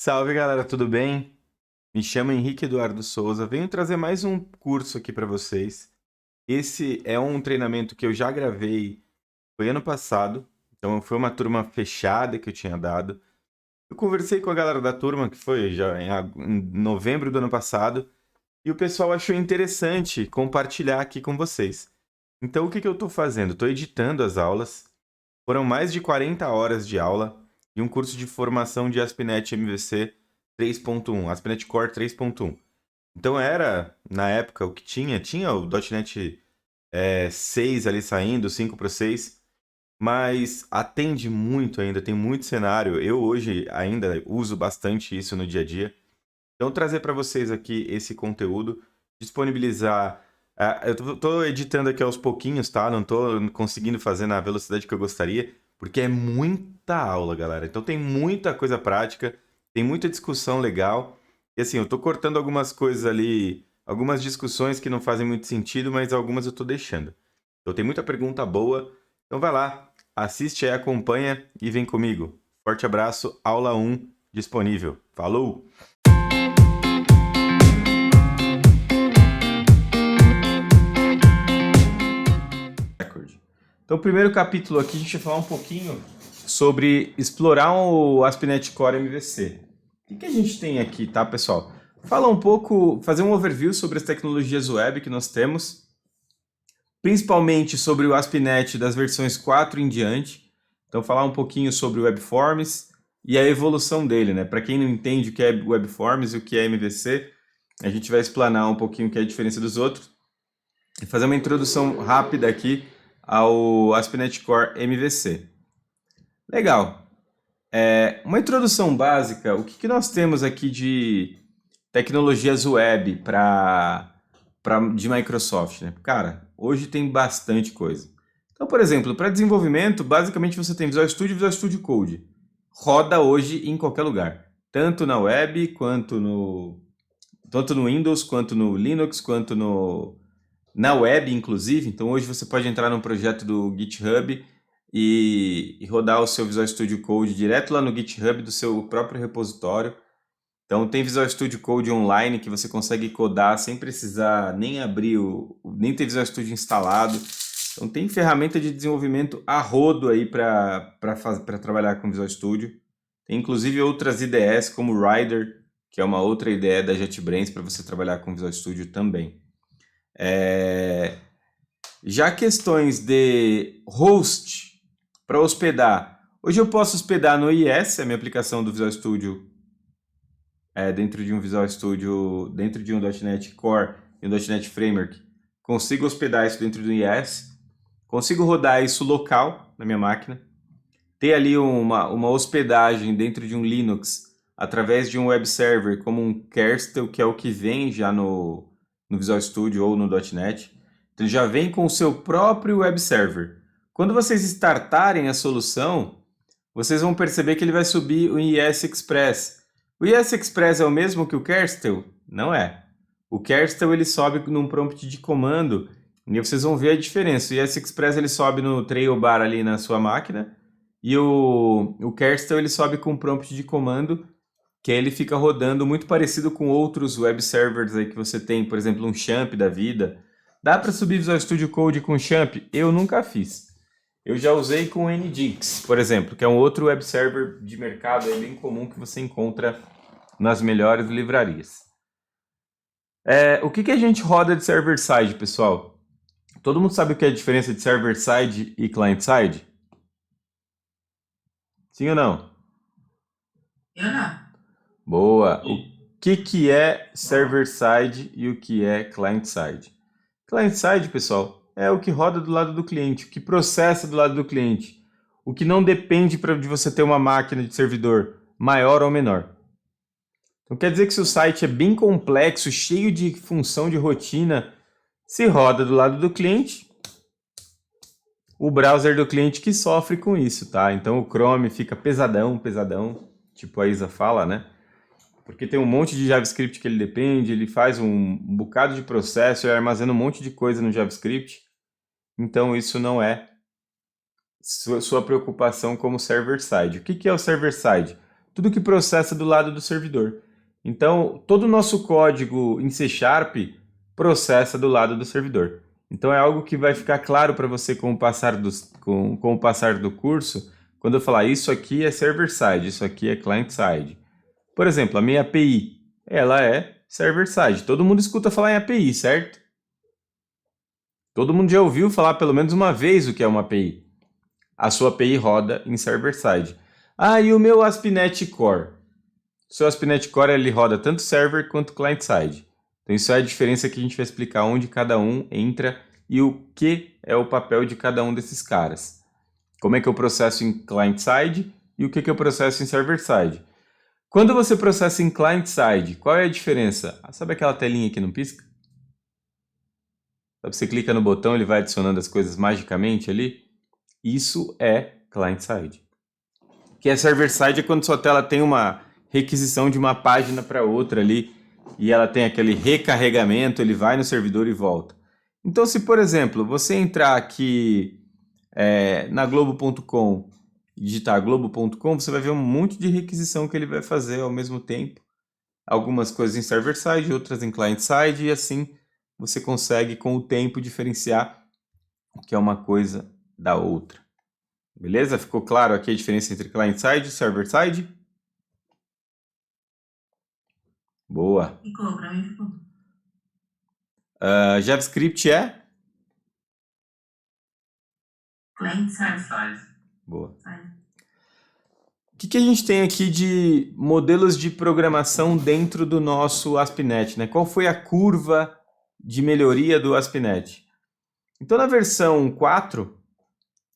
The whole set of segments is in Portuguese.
Salve galera, tudo bem? Me chamo Henrique Eduardo Souza, venho trazer mais um curso aqui para vocês. Esse é um treinamento que eu já gravei, foi ano passado, então foi uma turma fechada que eu tinha dado. Eu conversei com a galera da turma, que foi já em novembro do ano passado, e o pessoal achou interessante compartilhar aqui com vocês. Então o que que eu estou fazendo? Estou editando as aulas, foram mais de 40 horas de aula e um curso de formação de ASP.NET MVC 3.1, ASP.NET Core 3.1. Então era, na época, o que tinha o .NET 6 ali saindo, 5 para 6, mas atende muito ainda, tem muito cenário. Eu hoje ainda uso bastante isso no dia a dia. Então trazer para vocês aqui esse conteúdo, disponibilizar. Eu tô editando aqui aos pouquinhos, tá? Não tô conseguindo fazer na velocidade que eu gostaria, porque é muita aula, galera. Então tem muita coisa prática, tem muita discussão legal. E assim, eu tô cortando algumas coisas ali, algumas discussões que não fazem muito sentido, mas algumas eu tô deixando. Então tem muita pergunta boa. Então vai lá, assiste aí, acompanha e vem comigo. Forte abraço, aula 1 disponível. Falou! Record. Então, o primeiro capítulo aqui a gente vai falar um pouquinho sobre explorar o ASP.NET Core MVC. O que a gente tem aqui, tá, pessoal? Fala um pouco, fazer um overview sobre as tecnologias web que nós temos, principalmente sobre o ASP.NET das versões 4 em diante. Então, falar um pouquinho sobre o WebForms e a evolução dele, né? Para quem não entende o que é WebForms e o que é MVC, a gente vai explanar um pouquinho o que é a diferença dos outros e fazer uma introdução rápida aqui ao ASP.NET Core MVC. Legal. Uma introdução básica, o que nós temos aqui de tecnologias web de Microsoft, né? Cara, hoje tem bastante coisa. Então, por exemplo, para desenvolvimento, basicamente você tem Visual Studio e Visual Studio Code. Roda hoje em qualquer lugar. Tanto na web, tanto no Windows, quanto no Linux, quanto na web, inclusive. Então, hoje você pode entrar num projeto do GitHub e rodar o seu Visual Studio Code direto lá no GitHub do seu próprio repositório. Então, tem Visual Studio Code online que você consegue codar sem precisar nem nem ter Visual Studio instalado. Então, tem ferramenta de desenvolvimento a rodo aí para trabalhar com Visual Studio. Tem inclusive outras IDEs como o Rider, que é uma outra ideia da JetBrains para você trabalhar com Visual Studio também. Já questões de host para hospedar. Hoje eu posso hospedar no IS, a minha aplicação do Visual Studio, dentro de um Visual Studio, dentro de um .NET Core e um .NET Framework. Consigo hospedar isso dentro do IS. Consigo rodar isso local na minha máquina. Ter ali uma hospedagem dentro de um Linux através de um web server como um Kerstel, que é o que vem já no Visual Studio ou no .NET. Então já vem com o seu próprio web server. Quando vocês startarem a solução, vocês vão perceber que ele vai subir o IS Express. O IS Express é o mesmo que o Kerstel? Não é. O Kerstel ele sobe num prompt de comando e vocês vão ver a diferença. O IS Express ele sobe no Trailbar ali na sua máquina e o Kerstel ele sobe com um prompt de comando que aí ele fica rodando muito parecido com outros web servers aí que você tem, por exemplo, um Champ da vida. Dá para subir Visual Studio Code com Champ? Eu nunca fiz. Eu já usei com o Nginx, por exemplo, que é um outro web server de mercado aí bem comum que você encontra nas melhores livrarias. O que a gente roda de server-side, pessoal? Todo mundo sabe o que é a diferença de server-side e client-side? Sim ou não? Eu não. Boa. O que é server-side e o que é client-side? Client-side, pessoal, é o que roda do lado do cliente, o que processa do lado do cliente, o que não depende de você ter uma máquina de servidor maior ou menor. Então quer dizer que se o site é bem complexo, cheio de função de rotina, se roda do lado do cliente, o browser do cliente que sofre com isso, tá? Então o Chrome fica pesadão, pesadão, tipo a Isa fala, né? Porque tem um monte de JavaScript que ele depende, ele faz um bocado de processo e armazena um monte de coisa no JavaScript. Então isso não é sua preocupação como server-side. O que é o server-side? tudo que processa do lado do servidor. Então, todo o nosso código em C Sharp processa do lado do servidor. Então, é algo que vai ficar claro para você com o passar do curso, quando eu falar isso aqui é server-side, isso aqui é client-side. Por exemplo, a minha API, ela é server-side. Todo mundo escuta falar em API, certo? Todo mundo já ouviu falar pelo menos uma vez o que é uma API. A sua API roda em server-side. Ah, e o meu ASP.NET Core? O seu ASP.NET Core ele roda tanto server quanto client-side. Então isso é a diferença que a gente vai explicar onde cada um entra e o que é o papel de cada um desses caras. Como é que eu processo em client-side e o que eu processo em server-side. Quando você processa em client-side, qual é a diferença? Sabe aquela telinha que não pisca? Você clica no botão, ele vai adicionando as coisas magicamente ali? Isso é client-side. Que é server-side é quando sua tela tem uma requisição de uma página para outra ali e ela tem aquele recarregamento, ele vai no servidor e volta. Então, se por exemplo, você entrar aqui na Globo.com e digitar Globo.com, você vai ver um monte de requisição que ele vai fazer ao mesmo tempo. Algumas coisas em server-side, outras em client-side, e assim você consegue com o tempo diferenciar o que é uma coisa da outra. Beleza? Ficou claro aqui a diferença entre client-side e server-side? Boa. Ficou, pra mim ficou. JavaScript é? Client side. Boa. Side. O que a gente tem aqui de modelos de programação dentro do nosso ASP.NET, né? Qual foi a curva de melhoria do ASP.NET? Então, na versão 4,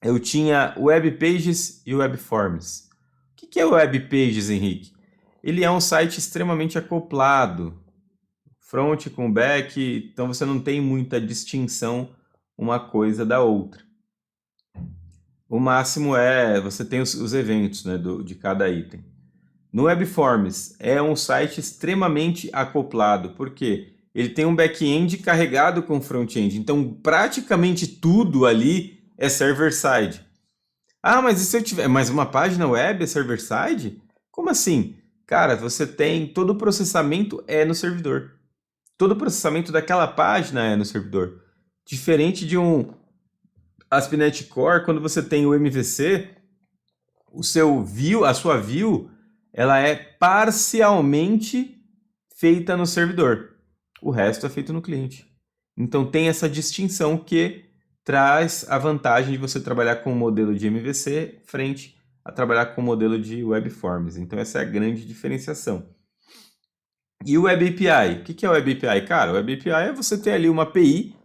eu tinha Web Pages e Web Forms. O que é o Web Pages, Henrique? Ele é um site extremamente acoplado, front com back, então você não tem muita distinção uma coisa da outra. O máximo é, você tem os eventos, né, de cada item. No Webforms, é um site extremamente acoplado, porque ele tem um back-end carregado com front-end, então praticamente tudo ali é server-side. Ah, mas e se eu tiver... Mas uma página web é server-side? Como assim? Cara, você tem... Todo o processamento é no servidor. Todo o processamento daquela página é no servidor. Diferente de um ASP.NET Core, quando você tem o MVC, o seu view, a sua view, ela é parcialmente feita no servidor. O resto é feito no cliente. Então tem essa distinção que traz a vantagem de você trabalhar com o modelo de MVC frente a trabalhar com o modelo de Web Forms. Então essa é a grande diferenciação. E o Web API? O que é o Web API? Cara, o Web API é você ter ali uma API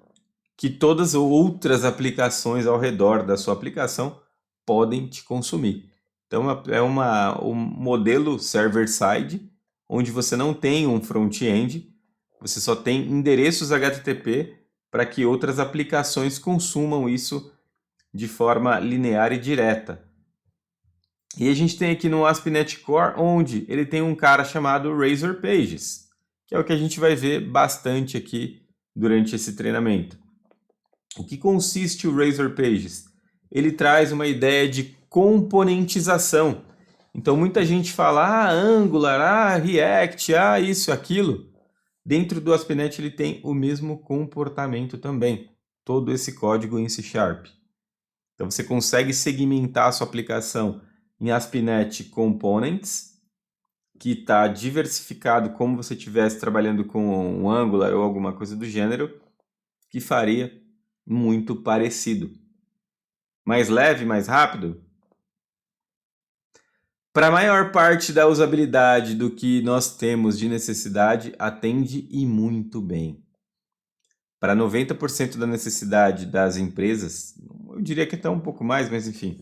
que todas as outras aplicações ao redor da sua aplicação podem te consumir. Então é um modelo server-side, onde você não tem um front-end, você só tem endereços HTTP para que outras aplicações consumam isso de forma linear e direta. E a gente tem aqui no ASP.NET Core, onde ele tem um cara chamado Razor Pages, que é o que a gente vai ver bastante aqui durante esse treinamento. O que consiste o Razor Pages? Ele traz uma ideia de componentização. Então muita gente fala, Angular, React, isso, aquilo. Dentro do ASP.NET ele tem o mesmo comportamento também. Todo esse código em C Sharp. Então você consegue segmentar a sua aplicação em ASP.NET Components, que está diversificado como você estivesse trabalhando com um Angular ou alguma coisa do gênero, que faria muito parecido. Mais leve, mais rápido? Para a maior parte da usabilidade do que nós temos de necessidade, atende e muito bem. Para 90% da necessidade das empresas, eu diria que até um pouco mais, mas enfim,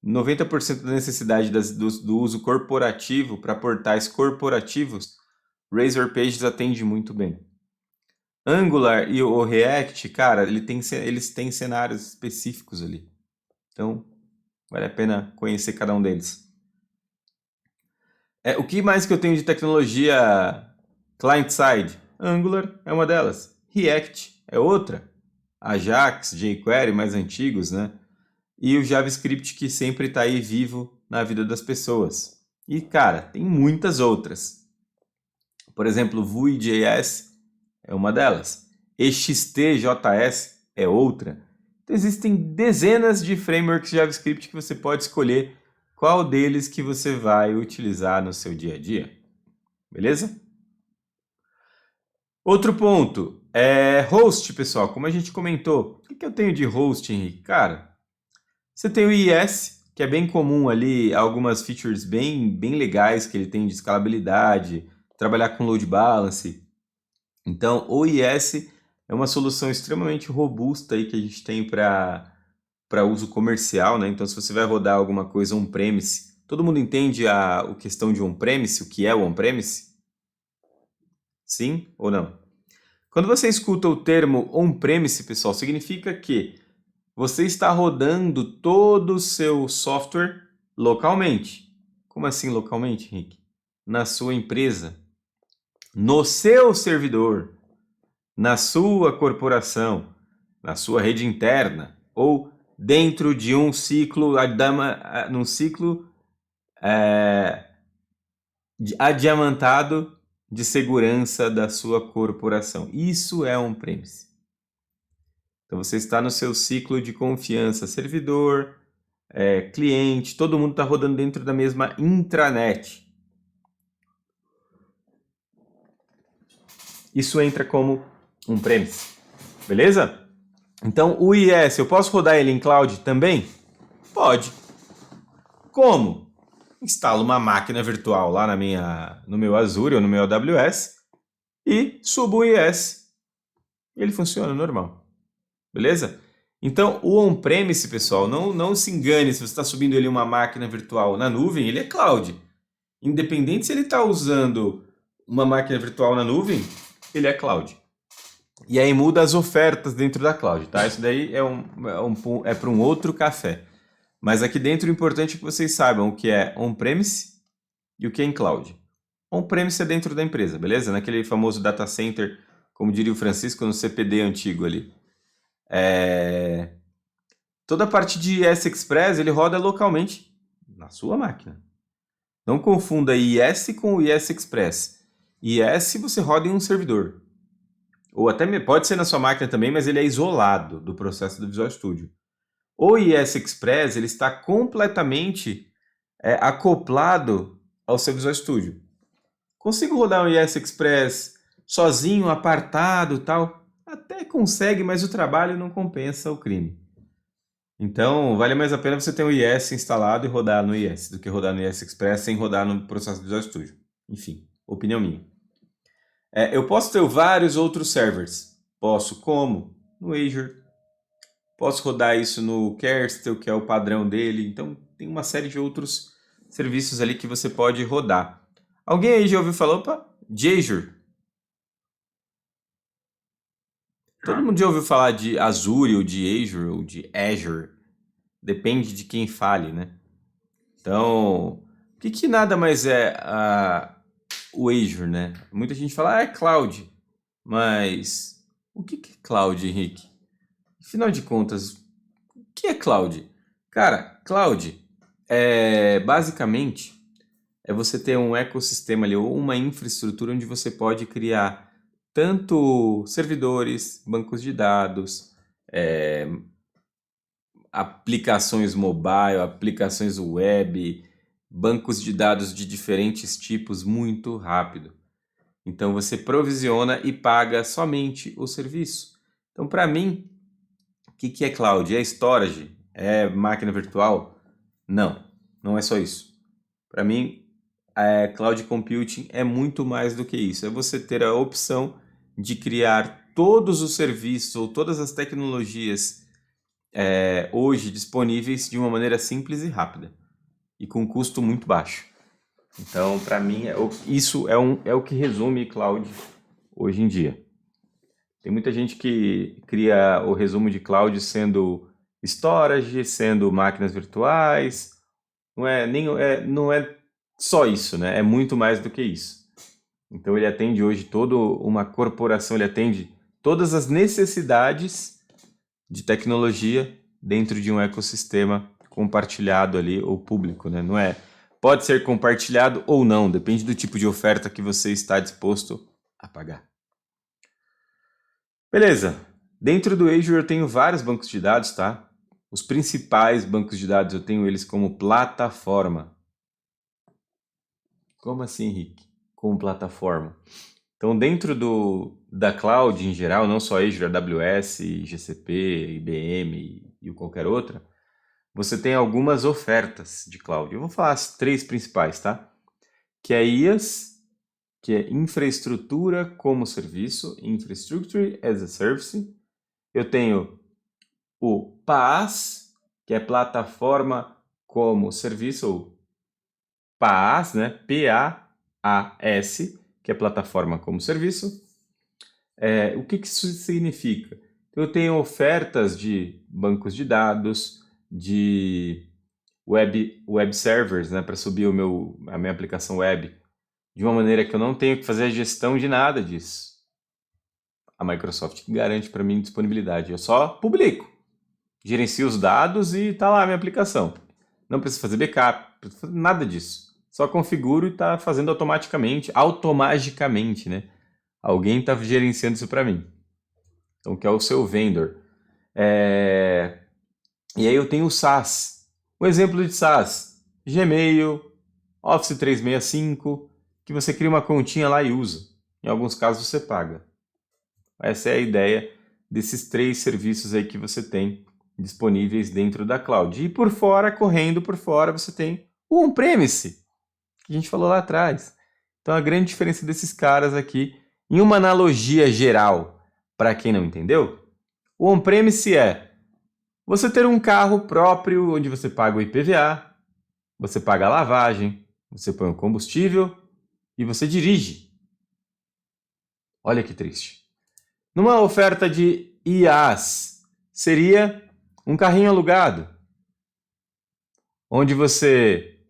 90% da necessidade do uso corporativo para portais corporativos, Razor Pages atende muito bem. Angular e o React, cara, eles têm cenários específicos ali. Então, vale a pena conhecer cada um deles. O que mais que eu tenho de tecnologia client-side? Angular é uma delas. React é outra. Ajax, jQuery, mais antigos, né? E o JavaScript que sempre está aí vivo na vida das pessoas. E, cara, tem muitas outras. Por exemplo, Vue.js é uma delas. EXTJS é outra. Então, existem dezenas de frameworks JavaScript que você pode escolher qual deles que você vai utilizar no seu dia a dia. Beleza? Outro ponto é host, pessoal. Como a gente comentou, o que eu tenho de host, Henrique? Cara, você tem o IIS, que é bem comum ali, algumas features bem legais que ele tem de escalabilidade, trabalhar com load balance. Então, o IIS é uma solução extremamente robusta aí que a gente tem para uso comercial, né? Então, se você vai rodar alguma coisa on-premise, todo mundo entende a questão de on-premise, o que é o on-premise? Sim ou não? Quando você escuta o termo on-premise, pessoal, significa que você está rodando todo o seu software localmente. Como assim localmente, Henrique? Na sua empresa, no seu servidor, na sua corporação, na sua rede interna ou dentro de um ciclo, num ciclo adiamantado de segurança da sua corporação. Isso é on-premise. Então você está no seu ciclo de confiança, servidor, cliente, todo mundo está rodando dentro da mesma intranet. Isso entra como on-premise, beleza? Então o IIS, eu posso rodar ele em cloud também? Pode. Como? Instalo uma máquina virtual lá no meu Azure ou no meu AWS e subo o IIS. E ele funciona normal. Beleza? Então, o on-premise, pessoal, não se engane se você está subindo ele uma máquina virtual na nuvem, ele é cloud. Independente se ele está usando uma máquina virtual na nuvem, ele é cloud. E aí muda as ofertas dentro da cloud, tá? Isso daí é para um outro café. Mas aqui dentro o importante é que vocês saibam o que é on-premise e o que é em cloud. On-premise é dentro da empresa, beleza? Naquele famoso data center, como diria o Francisco, no CPD antigo ali. Toda a parte de IS Express ele roda localmente na sua máquina. Não confunda IS com o IS Express. IS você roda em um servidor. Ou até pode ser na sua máquina também, mas ele é isolado do processo do Visual Studio. O IS Express ele está completamente acoplado ao seu Visual Studio. Consigo rodar um IS Express sozinho, apartado e tal? Até consegue, mas o trabalho não compensa o crime. Então, vale mais a pena você ter um IIS instalado e rodar no IIS do que rodar no IIS Express sem rodar no processo do Visual Studio. Enfim, opinião minha. Eu posso ter vários outros servers. Posso, como? No Azure. Posso rodar isso no Kerstel, que é o padrão dele. Então, tem uma série de outros serviços ali que você pode rodar. Alguém aí já ouviu falar, opa, de Azure? Todo mundo já ouviu falar de Azure ou de Azure ou de Azure? Depende de quem fale, né? Então, o que nada mais é o Azure, né? Muita gente fala, é cloud. Mas o que é cloud, Henrique? Afinal de contas, o que é cloud? Cara, cloud basicamente você ter um ecossistema ali ou uma infraestrutura onde você pode criar tanto servidores, bancos de dados, aplicações mobile, aplicações web, bancos de dados de diferentes tipos muito rápido. Então você provisiona e paga somente o serviço. Então, para mim, o que é cloud? É storage? É máquina virtual? Não, não é só isso. Para mim, cloud computing é muito mais do que isso. É você ter a opção de criar todos os serviços ou todas as tecnologias hoje disponíveis de uma maneira simples e rápida e com custo muito baixo. Então, para mim, isso é o que resume cloud hoje em dia. Tem muita gente que cria o resumo de cloud sendo storage, sendo máquinas virtuais. Não é só isso, né? É muito mais do que isso. Então, ele atende hoje toda uma corporação, ele atende todas as necessidades de tecnologia dentro de um ecossistema compartilhado ali ou público, né? Não é Pode ser compartilhado ou não, depende do tipo de oferta que você está disposto a pagar. Beleza, dentro do Azure eu tenho vários bancos de dados, tá? Os principais bancos de dados eu tenho eles como plataforma. Como assim, Henrique? Como plataforma? Então, dentro da cloud em geral, não só Azure, AWS, GCP, IBM e qualquer outra, você tem algumas ofertas de cloud. Eu vou falar as três principais, tá? Que é IaaS, que é infraestrutura como serviço, Infrastructure as a Service. Eu tenho o PaaS, que é plataforma como serviço, ou PaaS, né? P-A-A-S, que é plataforma como serviço. O que isso significa? Eu tenho ofertas de bancos de dados, de web servers, né, para subir a minha aplicação web, de uma maneira que eu não tenho que fazer a gestão de nada disso. A Microsoft garante para mim disponibilidade. Eu só publico, gerencio os dados e está lá a minha aplicação. Não preciso fazer backup, não preciso fazer nada disso. Só configuro e está fazendo automagicamente, né? Alguém está gerenciando isso para mim. Então, que é o seu vendor. E aí eu tenho o SaaS. Um exemplo de SaaS: Gmail, Office 365, que você cria uma continha lá e usa. Em alguns casos você paga. Essa é a ideia desses três serviços aí que você tem disponíveis dentro da cloud. E por fora, correndo por fora, você tem o on-premise, que a gente falou lá atrás. Então a grande diferença desses caras aqui, em uma analogia geral, para quem não entendeu, o on-premise é você ter um carro próprio onde você paga o IPVA, você paga a lavagem, você põe o combustível e você dirige. Olha que triste. Numa oferta de IaaS, seria um carrinho alugado, onde você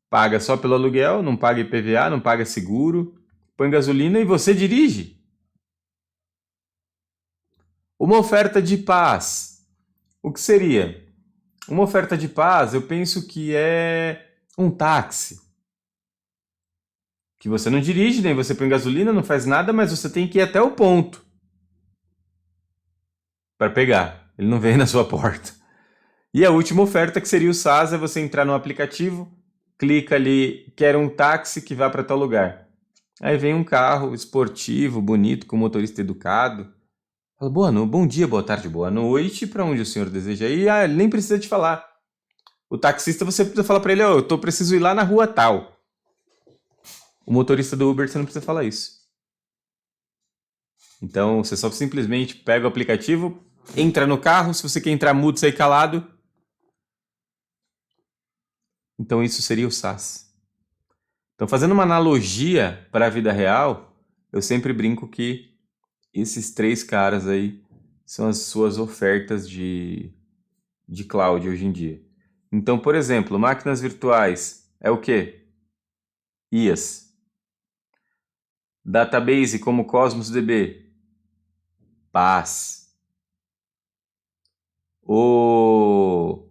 paga só pelo aluguel, não paga IPVA, não paga seguro, põe gasolina e você dirige. Uma oferta de PaaS, o que seria? Uma oferta de PaaS, eu penso que é um táxi. Que você não dirige, nem você põe gasolina, não faz nada, mas você tem que ir até o ponto para pegar. Ele não vem na sua porta. E a última oferta, que seria o SaaS, é você entrar no aplicativo, clica ali, quer um táxi que vá para tal lugar. Aí vem um carro esportivo, bonito, com motorista educado. Fala, bom dia, boa tarde, boa noite, para onde o senhor deseja ir? Ah, ele nem precisa te falar. O taxista, você precisa falar para ele, eu preciso ir lá na rua tal. O motorista do Uber, você não precisa falar isso. Então, você só simplesmente pega o aplicativo, entra no carro, se você quer entrar mudo, sair calado. Então, isso seria o SaaS. Então, fazendo uma analogia para a vida real, eu sempre brinco que esses três caras aí são as suas ofertas de cloud hoje em dia. Então, por exemplo, máquinas virtuais é o quê? IaaS. Database como Cosmos DB. PaaS. O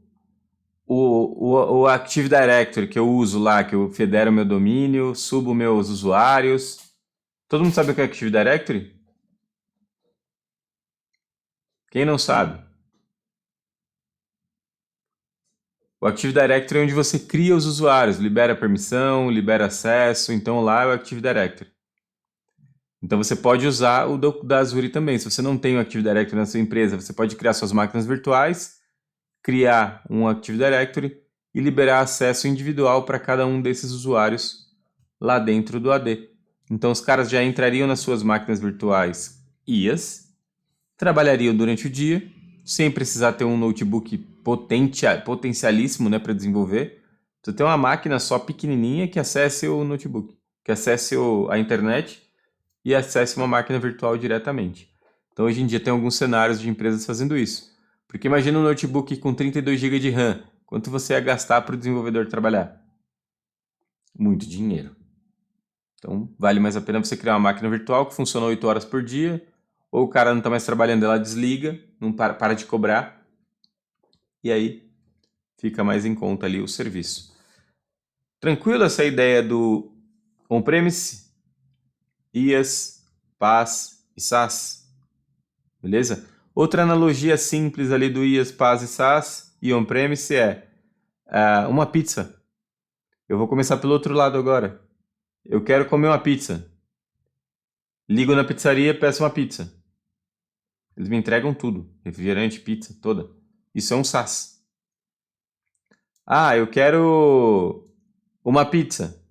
Active Directory que eu uso lá, que eu federo meu domínio, subo meus usuários. Todo mundo sabe o que é Active Directory? Quem não sabe? O Active Directory é onde você cria os usuários, libera permissão, libera acesso, então lá é o Active Directory. Então você pode usar o da Azure também. Se você não tem o Active Directory na sua empresa, você pode criar suas máquinas virtuais, criar um Active Directory e liberar acesso individual para cada um desses usuários lá dentro do AD. Então os caras já entrariam nas suas máquinas virtuais IaaS, trabalhariam durante o dia, sem precisar ter um notebook potencialíssimo, né, para desenvolver. Você tem uma máquina só pequenininha que acesse o notebook, que acesse a internet e acesse uma máquina virtual diretamente. Então hoje em dia tem alguns cenários de empresas fazendo isso. Porque imagina um notebook com 32 GB de RAM, quanto você ia gastar para o desenvolvedor trabalhar? Muito dinheiro. Então vale mais a pena você criar uma máquina virtual que funciona 8 horas por dia, ou o cara não está mais trabalhando, ela desliga, não para de cobrar, e aí fica mais em conta ali o serviço. Tranquilo essa ideia do on-premise, IaaS, PaaS e SaaS? Beleza? Outra analogia simples ali do IaaS, PaaS e SaaS e on-premise é uma pizza. Eu vou começar pelo outro lado agora. Eu quero comer uma pizza. Ligo na pizzaria, peço uma pizza. Eles me entregam tudo. Refrigerante, pizza, toda. Isso é um SaaS. Eu quero uma pizza.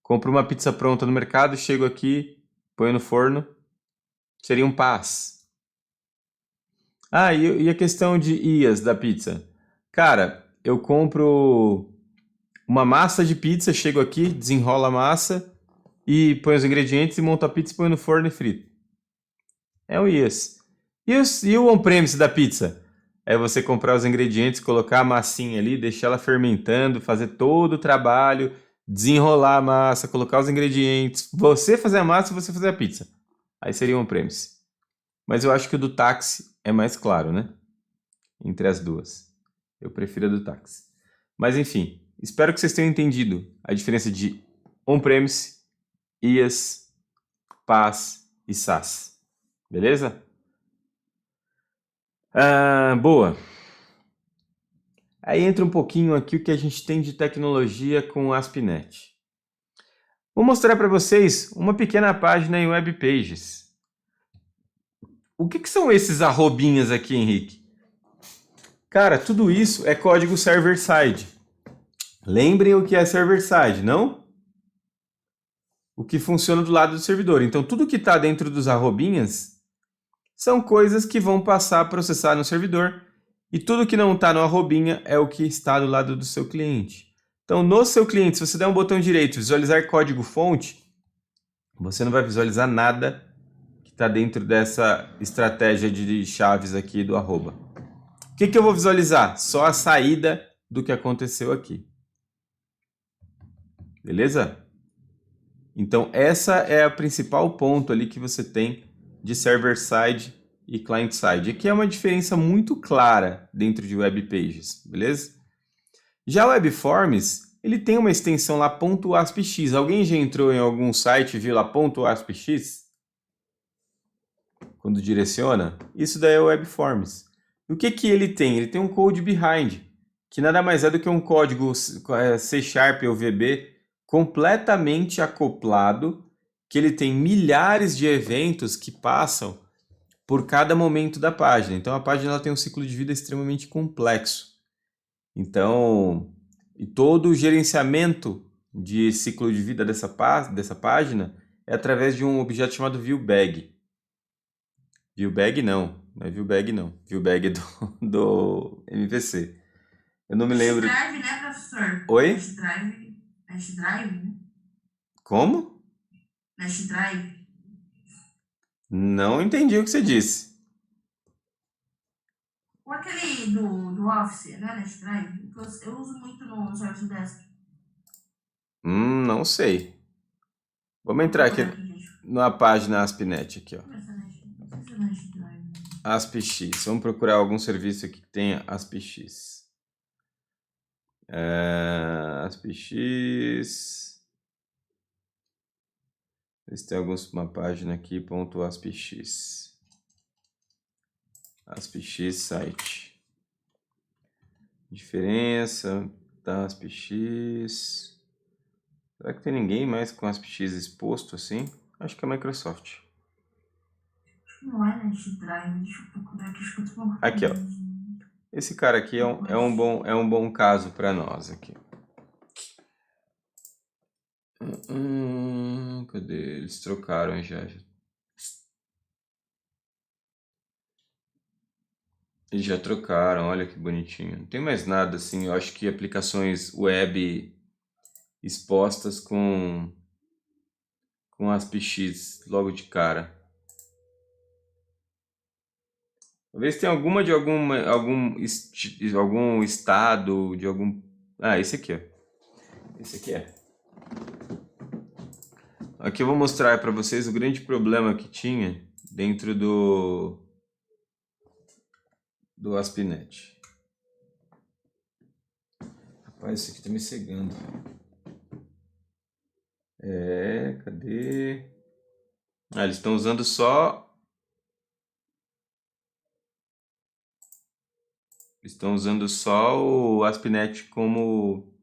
Compro uma pizza pronta no mercado, chego aqui, ponho no forno. Seria um PaaS. E a questão de IaaS da pizza? Cara, eu compro uma massa de pizza, chego aqui, desenrolo a massa e põe os ingredientes e monto a pizza, põe no forno e frito. É o IaaS. E o on-premise da pizza? É você comprar os ingredientes, colocar a massinha ali, deixar ela fermentando, fazer todo o trabalho, desenrolar a massa, colocar os ingredientes, você fazer a massa e você fazer a pizza. Aí seria on-premise. Mas eu acho que o do táxi é mais claro, né? Entre as duas. Eu prefiro a do táxi. Mas enfim, espero que vocês tenham entendido a diferença de on-premise, IaaS, PaaS e SaaS. Beleza? Boa. Aí entra um pouquinho aqui o que a gente tem de tecnologia com o ASP.NET. Vou mostrar para vocês uma pequena página em Web Pages. O que são esses arrobinhas aqui, Henrique? Cara, tudo isso é código server-side. Lembrem o que é server-side, não? O que funciona do lado do servidor. Então, tudo que está dentro dos arrobinhas são coisas que vão passar a processar no servidor. E tudo que não está no arrobinha é o que está do lado do seu cliente. Então, no seu cliente, se você der um botão direito, visualizar código-fonte, você não vai visualizar nada que está dentro dessa estratégia de chaves aqui do arroba. O que eu vou visualizar? Só a saída do que aconteceu aqui. Beleza? Então, essa é a principal ponto ali que você tem de server-side e client-side. Aqui é uma diferença muito clara dentro de Web Pages, beleza? Já o WebForms, ele tem uma extensão lá .aspx. Alguém já entrou em algum site e viu lá .aspx? Quando direciona? Isso daí é o WebForms. E o que ele tem? Ele tem um code behind, que nada mais é do que um código C# ou VB completamente acoplado, que ele tem milhares de eventos que passam por cada momento da página. Então a página ela tem um ciclo de vida extremamente complexo. Então, e todo o gerenciamento de ciclo de vida dessa página é através de um objeto chamado viewBag. Viewbag não é viewbag não. Viewbag é do MVC. Eu não me lembro. Drive, né, professor? Oi? Nest Drive, né? Como? Nest Drive. Não entendi o que você disse. Ou aquele do Office, né, Nest Drive? Eu uso muito no Service Desk. Não sei. Vamos entrar aqui na página ASP.NET aqui, ó. ASPX. Vamos procurar algum serviço que tenha ASPX. ASPX. Se tem uma página aqui, .aspx. ASPX site. Diferença da ASPX. Será que tem ninguém mais com ASPX exposto assim? Acho que é a Microsoft. Não é Nest Drive, deixa eu procurar aqui, acho que eu tô falando. Aqui, ó. Esse cara aqui é um bom caso para nós aqui. Cadê? Eles trocaram já. Eles já trocaram, olha que bonitinho. Não tem mais nada assim, eu acho que aplicações web expostas com ASPX logo de cara. Talvez tenha alguma de algum estado, de algum... esse aqui, ó. Esse aqui é. Aqui eu vou mostrar para vocês o grande problema que tinha dentro do ASP.NET. Rapaz, isso aqui tá me cegando. Cadê? Ah, eles estão usando só... Estão usando só o ASP.NET como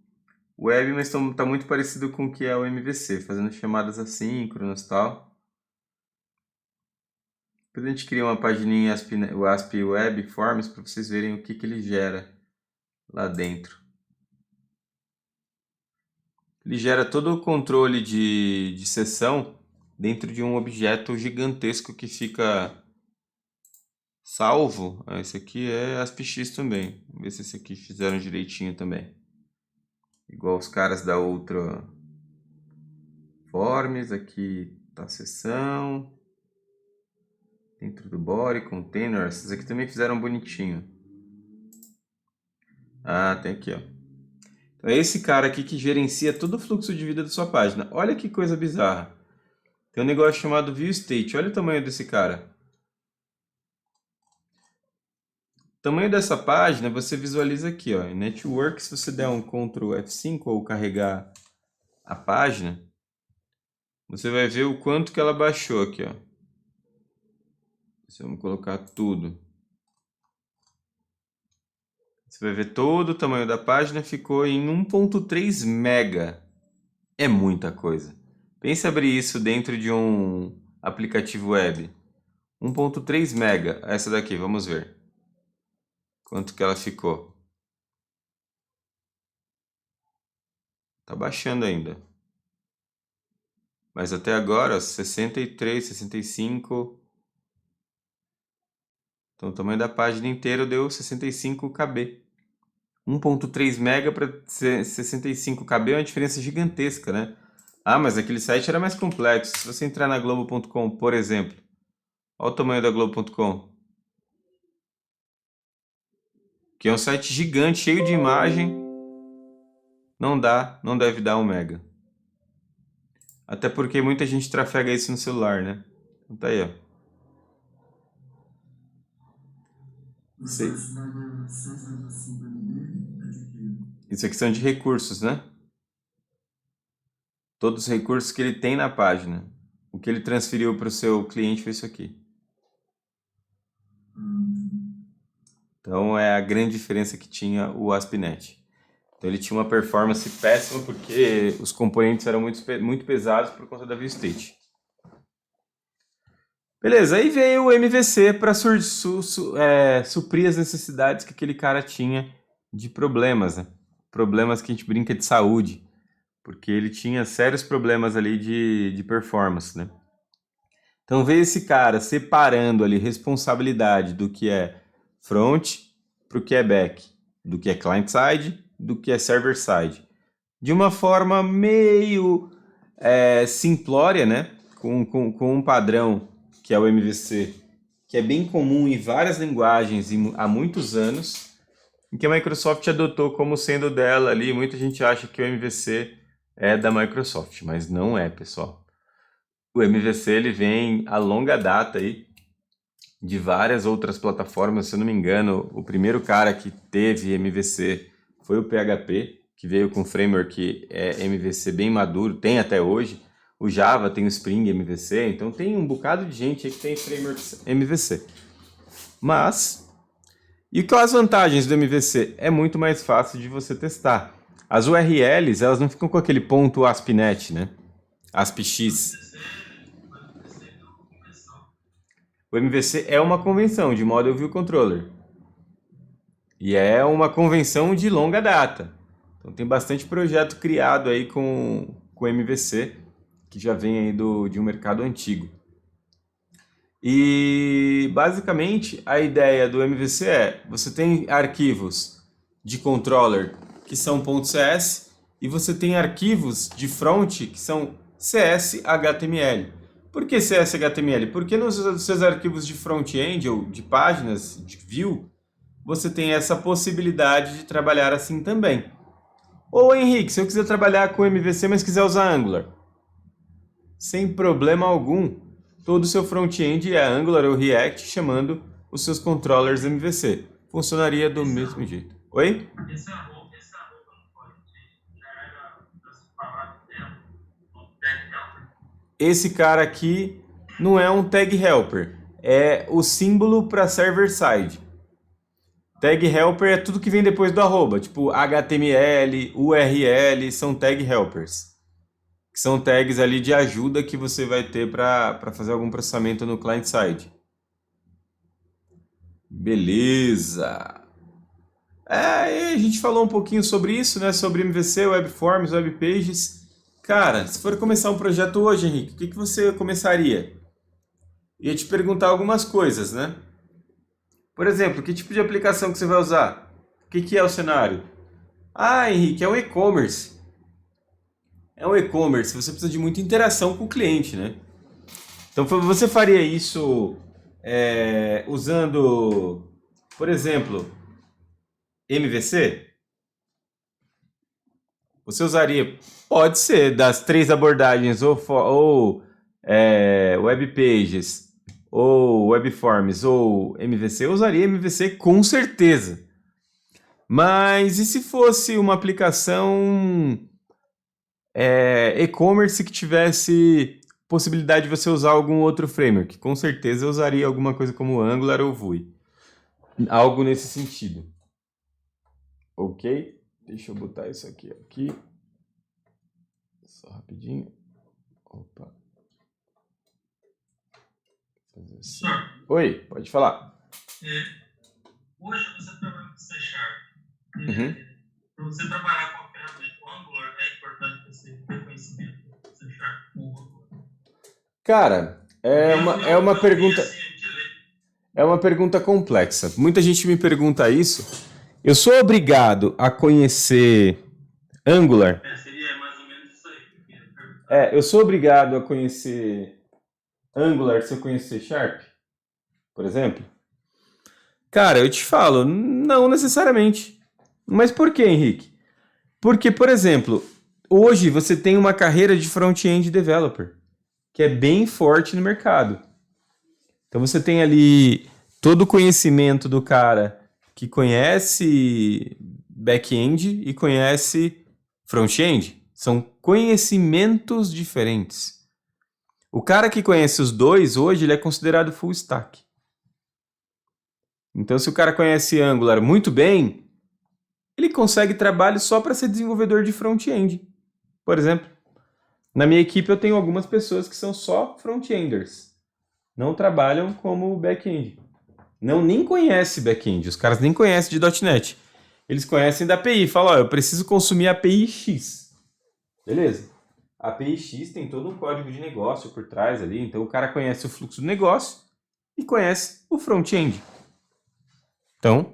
web, mas tá muito parecido com o que é o MVC, fazendo chamadas assíncronas e tal. Depois a gente cria uma pagininha o ASP Web Forms para vocês verem o que ele gera lá dentro. Ele gera todo o controle de sessão dentro de um objeto gigantesco que fica salvo. Esse aqui é ASPX também. Vamos ver se esse aqui fizeram direitinho também. Igual os caras da outra Forms. Aqui tá a sessão. Dentro do body, container. Esses aqui também fizeram bonitinho. Ah, tem aqui, ó. Então é esse cara aqui que gerencia todo o fluxo de vida da sua página. Olha que coisa bizarra. Tem um negócio chamado View State. Olha o tamanho desse cara. O tamanho dessa página você visualiza aqui, ó. Em Network, se você der um Ctrl F5 ou carregar a página, você vai ver o quanto que ela baixou aqui, ó. Vamos colocar tudo. Você vai ver todo o tamanho da página ficou em 1.3 mega. É muita coisa. Pense abrir isso dentro de um aplicativo web. 1.3 mega. Essa daqui, vamos ver. Quanto que ela ficou? Tá baixando ainda. Mas até agora, 63, 65. Então o tamanho da página inteira deu 65 KB. 1.3 mega para 65 KB é uma diferença gigantesca, né? Ah, mas aquele site era mais complexo. Se você entrar na Globo.com, por exemplo, olha o tamanho da Globo.com. Que é um site gigante, cheio de imagem. Não deve dar 1 mega. Até porque muita gente trafega isso no celular, né? Então tá aí, ó. Isso aqui são de recursos, né? Todos os recursos que ele tem na página. O que ele transferiu para o seu cliente foi isso aqui. Então é a grande diferença que tinha o ASP.NET. Então ele tinha uma performance péssima porque os componentes eram muito pesados por conta da ViewState. Beleza, aí veio o MVC para suprir as necessidades que aquele cara tinha de problemas, né? Problemas que a gente brinca de saúde, porque ele tinha sérios problemas ali de performance, né? Então veio esse cara separando ali responsabilidade do que é front para o que é back, do que é client-side, do que é server-side. De uma forma meio simplória, né? Com um padrão que é o MVC, que é bem comum em várias linguagens há muitos anos, em que a Microsoft adotou como sendo dela ali. Muita gente acha que o MVC é da Microsoft, mas não é, pessoal. O MVC ele vem a longa data aí de várias outras plataformas. Se eu não me engano, o primeiro cara que teve MVC foi o PHP, que veio com um framework MVC bem maduro, tem até hoje. O Java tem o Spring MVC, então tem um bocado de gente aí que tem frameworks MVC. Mas, e quais as vantagens do MVC? É muito mais fácil de você testar. As URLs, elas não ficam com aquele ponto ASP.NET, né? ASPX. O MVC é uma convenção de Model View Controller. E é uma convenção de longa data. Então tem bastante projeto criado aí com MVC, que já vem aí de um mercado antigo. E basicamente a ideia do MVC é: você tem arquivos de controller que são .cs e você tem arquivos de front que são CS/HTML. Por que CS/HTML? Porque nos seus arquivos de front-end ou de páginas, de view, você tem essa possibilidade de trabalhar assim também. Ou Henrique, se eu quiser trabalhar com MVC, mas quiser usar Angular, sem problema algum, todo o seu front-end é Angular ou React, chamando os seus controllers MVC. Funcionaria do mesmo jeito. Oi? esse cara aqui não é um tag helper, é o símbolo para server side. Tag helper é tudo que vem depois do arroba, tipo HTML, URL, são tag helpers, que são tags ali de ajuda que você vai ter para fazer algum processamento no client side. Beleza. E a gente falou um pouquinho sobre isso, né? Sobre MVC, Webforms, Web Pages. Cara, se for começar um projeto hoje, Henrique, o que que você começaria? Ia te perguntar algumas coisas, né? Por exemplo, que tipo de aplicação que você vai usar? O que que é o cenário? Ah, Henrique, é um e-commerce. É um e-commerce, você precisa de muita interação com o cliente, né? Então você faria isso usando, por exemplo, MVC? Você usaria, pode ser, das três abordagens, ou Web Pages, ou Webforms, ou MVC, eu usaria MVC com certeza. Mas e se fosse uma aplicação e-commerce que tivesse possibilidade de você usar algum outro framework? Com certeza eu usaria alguma coisa como Angular ou Vue. Algo nesse sentido. Ok? Deixa eu botar isso aqui. Só rapidinho. Opa. Fazer assim. Oi, pode falar. Hoje você trabalha com C Sharp. Uhum. Para você trabalhar com a ferramenta Angular, é importante você ter conhecimento do C Sharp com Angular. Cara, é uma pergunta complexa. Muita gente me pergunta isso. Eu sou obrigado a conhecer Angular? Seria mais ou menos isso aí. Eu sou obrigado a conhecer Angular se eu conhecer Sharp, por exemplo? Cara, eu te falo, não necessariamente. Mas por quê, Henrique? Porque, por exemplo, hoje você tem uma carreira de front-end developer, que é bem forte no mercado. Então você tem ali todo o conhecimento do cara que conhece back-end e conhece front-end. São conhecimentos diferentes. O cara que conhece os dois hoje, ele é considerado full stack. Então se o cara conhece Angular muito bem, ele consegue trabalho só para ser desenvolvedor de front-end. Por exemplo, na minha equipe eu tenho algumas pessoas que são só front-enders. Não trabalham como back-end. Nem conhece back-end. Os caras nem conhecem de .NET. Eles conhecem da API. Falam, eu preciso consumir a API X. Beleza. A API X tem todo um código de negócio por trás ali. Então o cara conhece o fluxo do negócio e conhece o front-end. Então,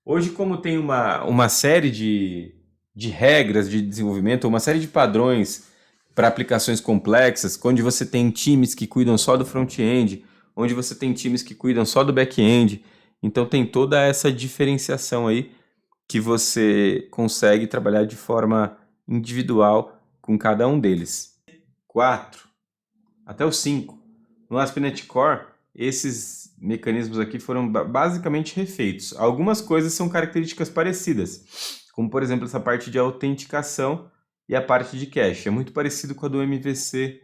hoje como tem uma série de regras de desenvolvimento, uma série de padrões para aplicações complexas, onde você tem times que cuidam só do front-end, onde você tem times que cuidam só do back-end. Então tem toda essa diferenciação aí que você consegue trabalhar de forma individual com cada um deles. 4 até o 5. No ASP.NET Core, esses mecanismos aqui foram basicamente refeitos. Algumas coisas são características parecidas, como por exemplo essa parte de autenticação e a parte de cache. É muito parecido com a do MVC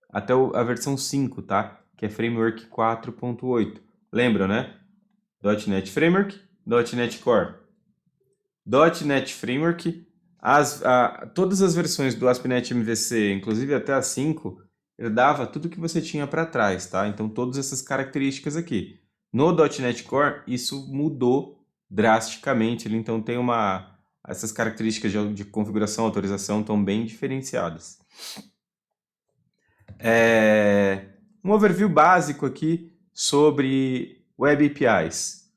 até a versão 5, tá? Que é Framework 4.8. Lembram, né? .NET Framework, .NET Core. .NET Framework, todas as versões do ASP.NET MVC, inclusive até a 5, herdava tudo que você tinha para trás, tá? Então todas essas características aqui. No .NET Core, isso mudou drasticamente, então tem essas características de configuração, autorização estão bem diferenciadas. Um overview básico aqui sobre Web APIs.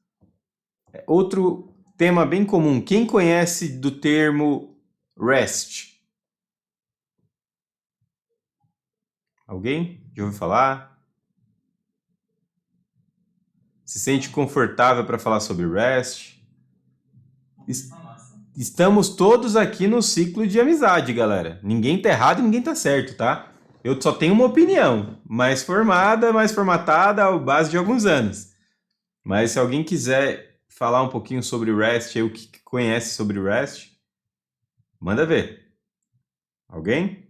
Outro tema bem comum. Quem conhece do termo REST? Alguém? Já ouviu falar? Se sente confortável para falar sobre REST? Estamos todos aqui no ciclo de amizade, galera. Ninguém tá errado e ninguém tá certo, tá? Eu só tenho uma opinião, mais formada, mais formatada, à base de alguns anos. Mas se alguém quiser falar um pouquinho sobre o REST, o que conhece sobre o REST, manda ver. Alguém?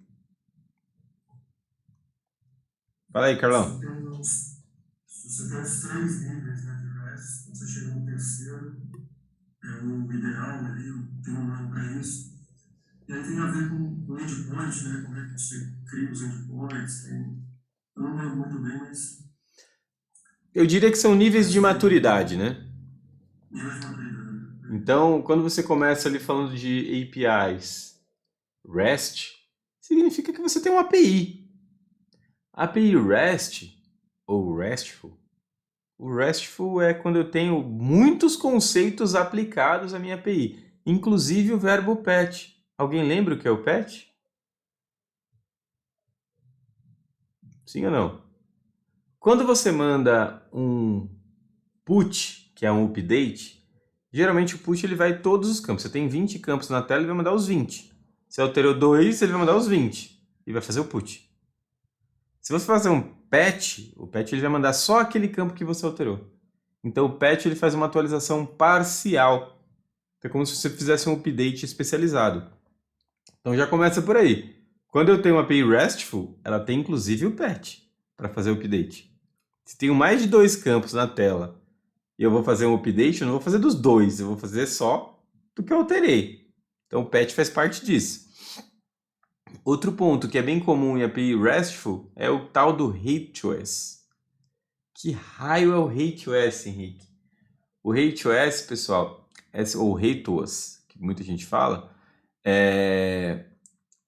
Fala aí, Carlão. Se você tem os 3 níveis, né, de REST, quando você chega no terceiro, é o ideal ali, tem um nome para isso. E aí tem a ver com o endpoint, né, como é que você cria os endpoints, eu não lembro muito bem, mas Eu diria que são níveis de maturidade, né? nível de maturidade. Então, quando você começa ali falando de APIs REST, significa que você tem uma API. A API REST, ou RESTful, o RESTful é quando eu tenho muitos conceitos aplicados à minha API, inclusive o verbo patch. Alguém lembra o que é o patch? Sim ou não? Quando você manda um put, que é um update, geralmente o put ele vai em todos os campos. Você tem 20 campos na tela, ele vai mandar os 20. Se alterou 2, ele vai mandar os 20 e vai fazer o put. Se você fazer um patch, o patch ele vai mandar só aquele campo que você alterou. Então o patch ele faz uma atualização parcial. É como se você fizesse um update especializado. Então já começa por aí. Quando eu tenho uma API RESTful, ela tem inclusive o patch para fazer o update. Se tenho mais de 2 campos na tela e eu vou fazer um update, eu não vou fazer dos 2, eu vou fazer só do que eu alterei. Então o patch faz parte disso. Outro ponto que é bem comum em API RESTful é o tal do HTOS. Que raio é o HTOS, Henrique? O HTOS, pessoal, ou HTOS, que muita gente fala, é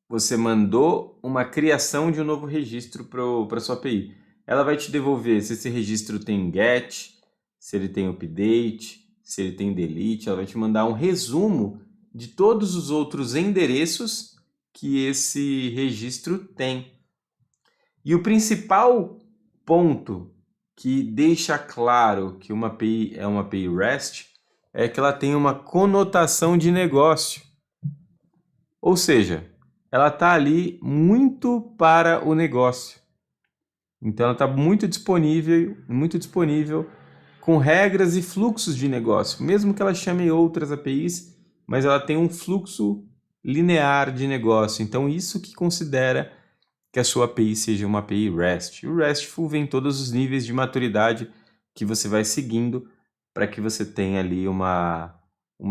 você mandou uma criação de um novo registro para sua API. Ela vai te devolver se esse registro tem GET, se ele tem update, se ele tem delete. Ela vai te mandar um resumo de todos os outros endereços que esse registro tem. E o principal ponto que deixa claro que uma API é uma API REST é que ela tem uma conotação de negócio. Ou seja, ela está ali muito para o negócio. Então ela está muito disponível com regras e fluxos de negócio, mesmo que ela chame outras APIs, mas ela tem um fluxo linear de negócio. Então isso que considera que a sua API seja uma API REST. O RESTful vem em todos os níveis de maturidade que você vai seguindo para que você tenha ali uma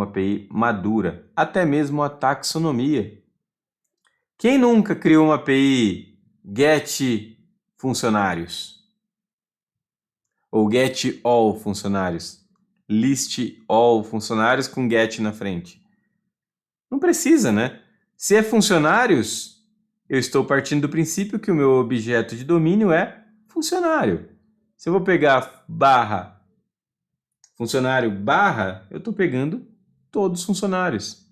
API madura, até mesmo a taxonomia. Quem nunca criou uma API get funcionários? Ou get all funcionários? List all funcionários com get na frente? Não precisa, né? Se é funcionários, eu estou partindo do princípio que o meu objeto de domínio é funcionário. Se eu vou pegar barra funcionário barra, eu estou pegando todos os funcionários.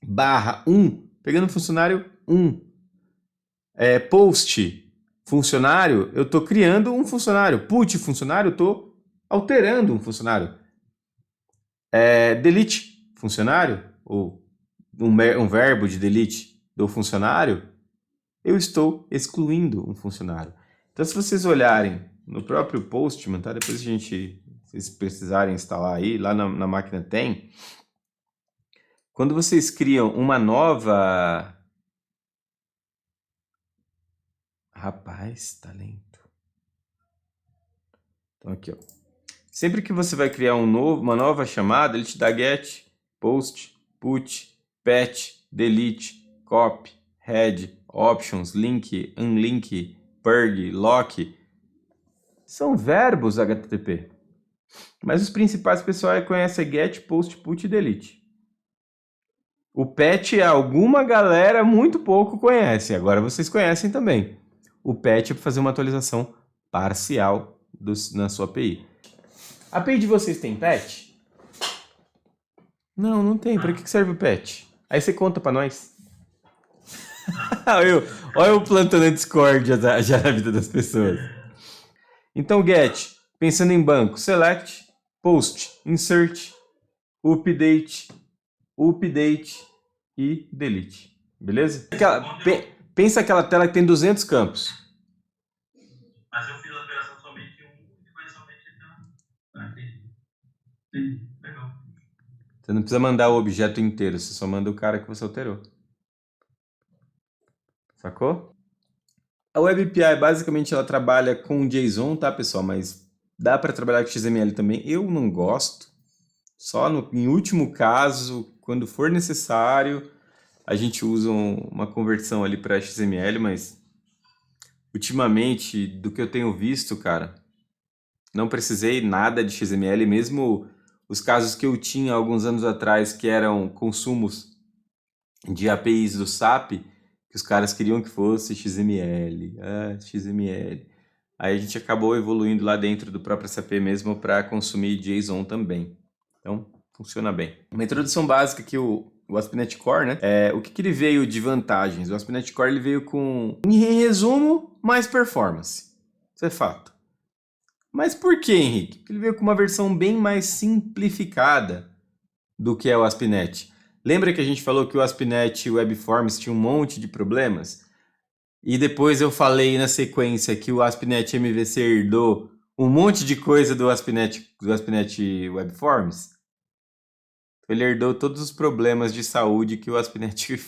Barra 1, pegando funcionário 1. Post funcionário, eu estou criando um funcionário. Put funcionário, eu estou alterando um funcionário. Delete funcionário, ou um verbo de delete do funcionário, eu estou excluindo um funcionário. Então, se vocês olharem no próprio Postman, tá? Depois se vocês precisarem instalar aí, lá na máquina tem. Quando vocês criam uma nova... Rapaz, tá lento. Então aqui, ó. Sempre que você vai criar uma nova chamada, ele te dá get, post, put, patch, delete, copy, head, options, link, unlink, purge, lock. São verbos HTTP. Mas os principais o pessoal conhece é get, post, put e delete. O patch alguma galera muito pouco conhece. Agora vocês conhecem também. O patch é para fazer uma atualização parcial na sua API. A API de vocês tem patch? Não, não tem. Para que serve o patch? Aí você conta para nós. Olha o plantando a discórdia já na vida das pessoas. Então, get, pensando em banco, select, post, insert, update e delete. Beleza? Pensa aquela tela que tem 200 campos. Mas eu fiz a operação somente em um e foi somente então. Entendi. Legal. Você não precisa mandar o objeto inteiro, você só manda o cara que você alterou. Sacou? A WebAPI, basicamente, ela trabalha com JSON, tá, pessoal? Mas dá para trabalhar com XML também. Eu não gosto. Só em último caso, quando for necessário, a gente usa uma conversão ali para XML, mas ultimamente, do que eu tenho visto, cara, não precisei nada de XML, mesmo os casos que eu tinha alguns anos atrás, que eram consumos de APIs do SAP, que os caras queriam que fosse XML, XML. Aí a gente acabou evoluindo lá dentro do próprio SAP mesmo para consumir JSON também. Então, funciona bem. Uma introdução básica que o ASP.NET Core, né? O que ele veio de vantagens? O ASP.NET Core ele veio com, em resumo, mais performance. Isso é fato. Mas por que, Henrique? Porque ele veio com uma versão bem mais simplificada do que é o ASP.NET. Lembra que a gente falou que o ASP.NET Web Forms tinha um monte de problemas? E depois eu falei na sequência que o ASP.NET MVC herdou um monte de coisa do ASP.NET Web Forms? Ele herdou todos os problemas de saúde que o ASP.NET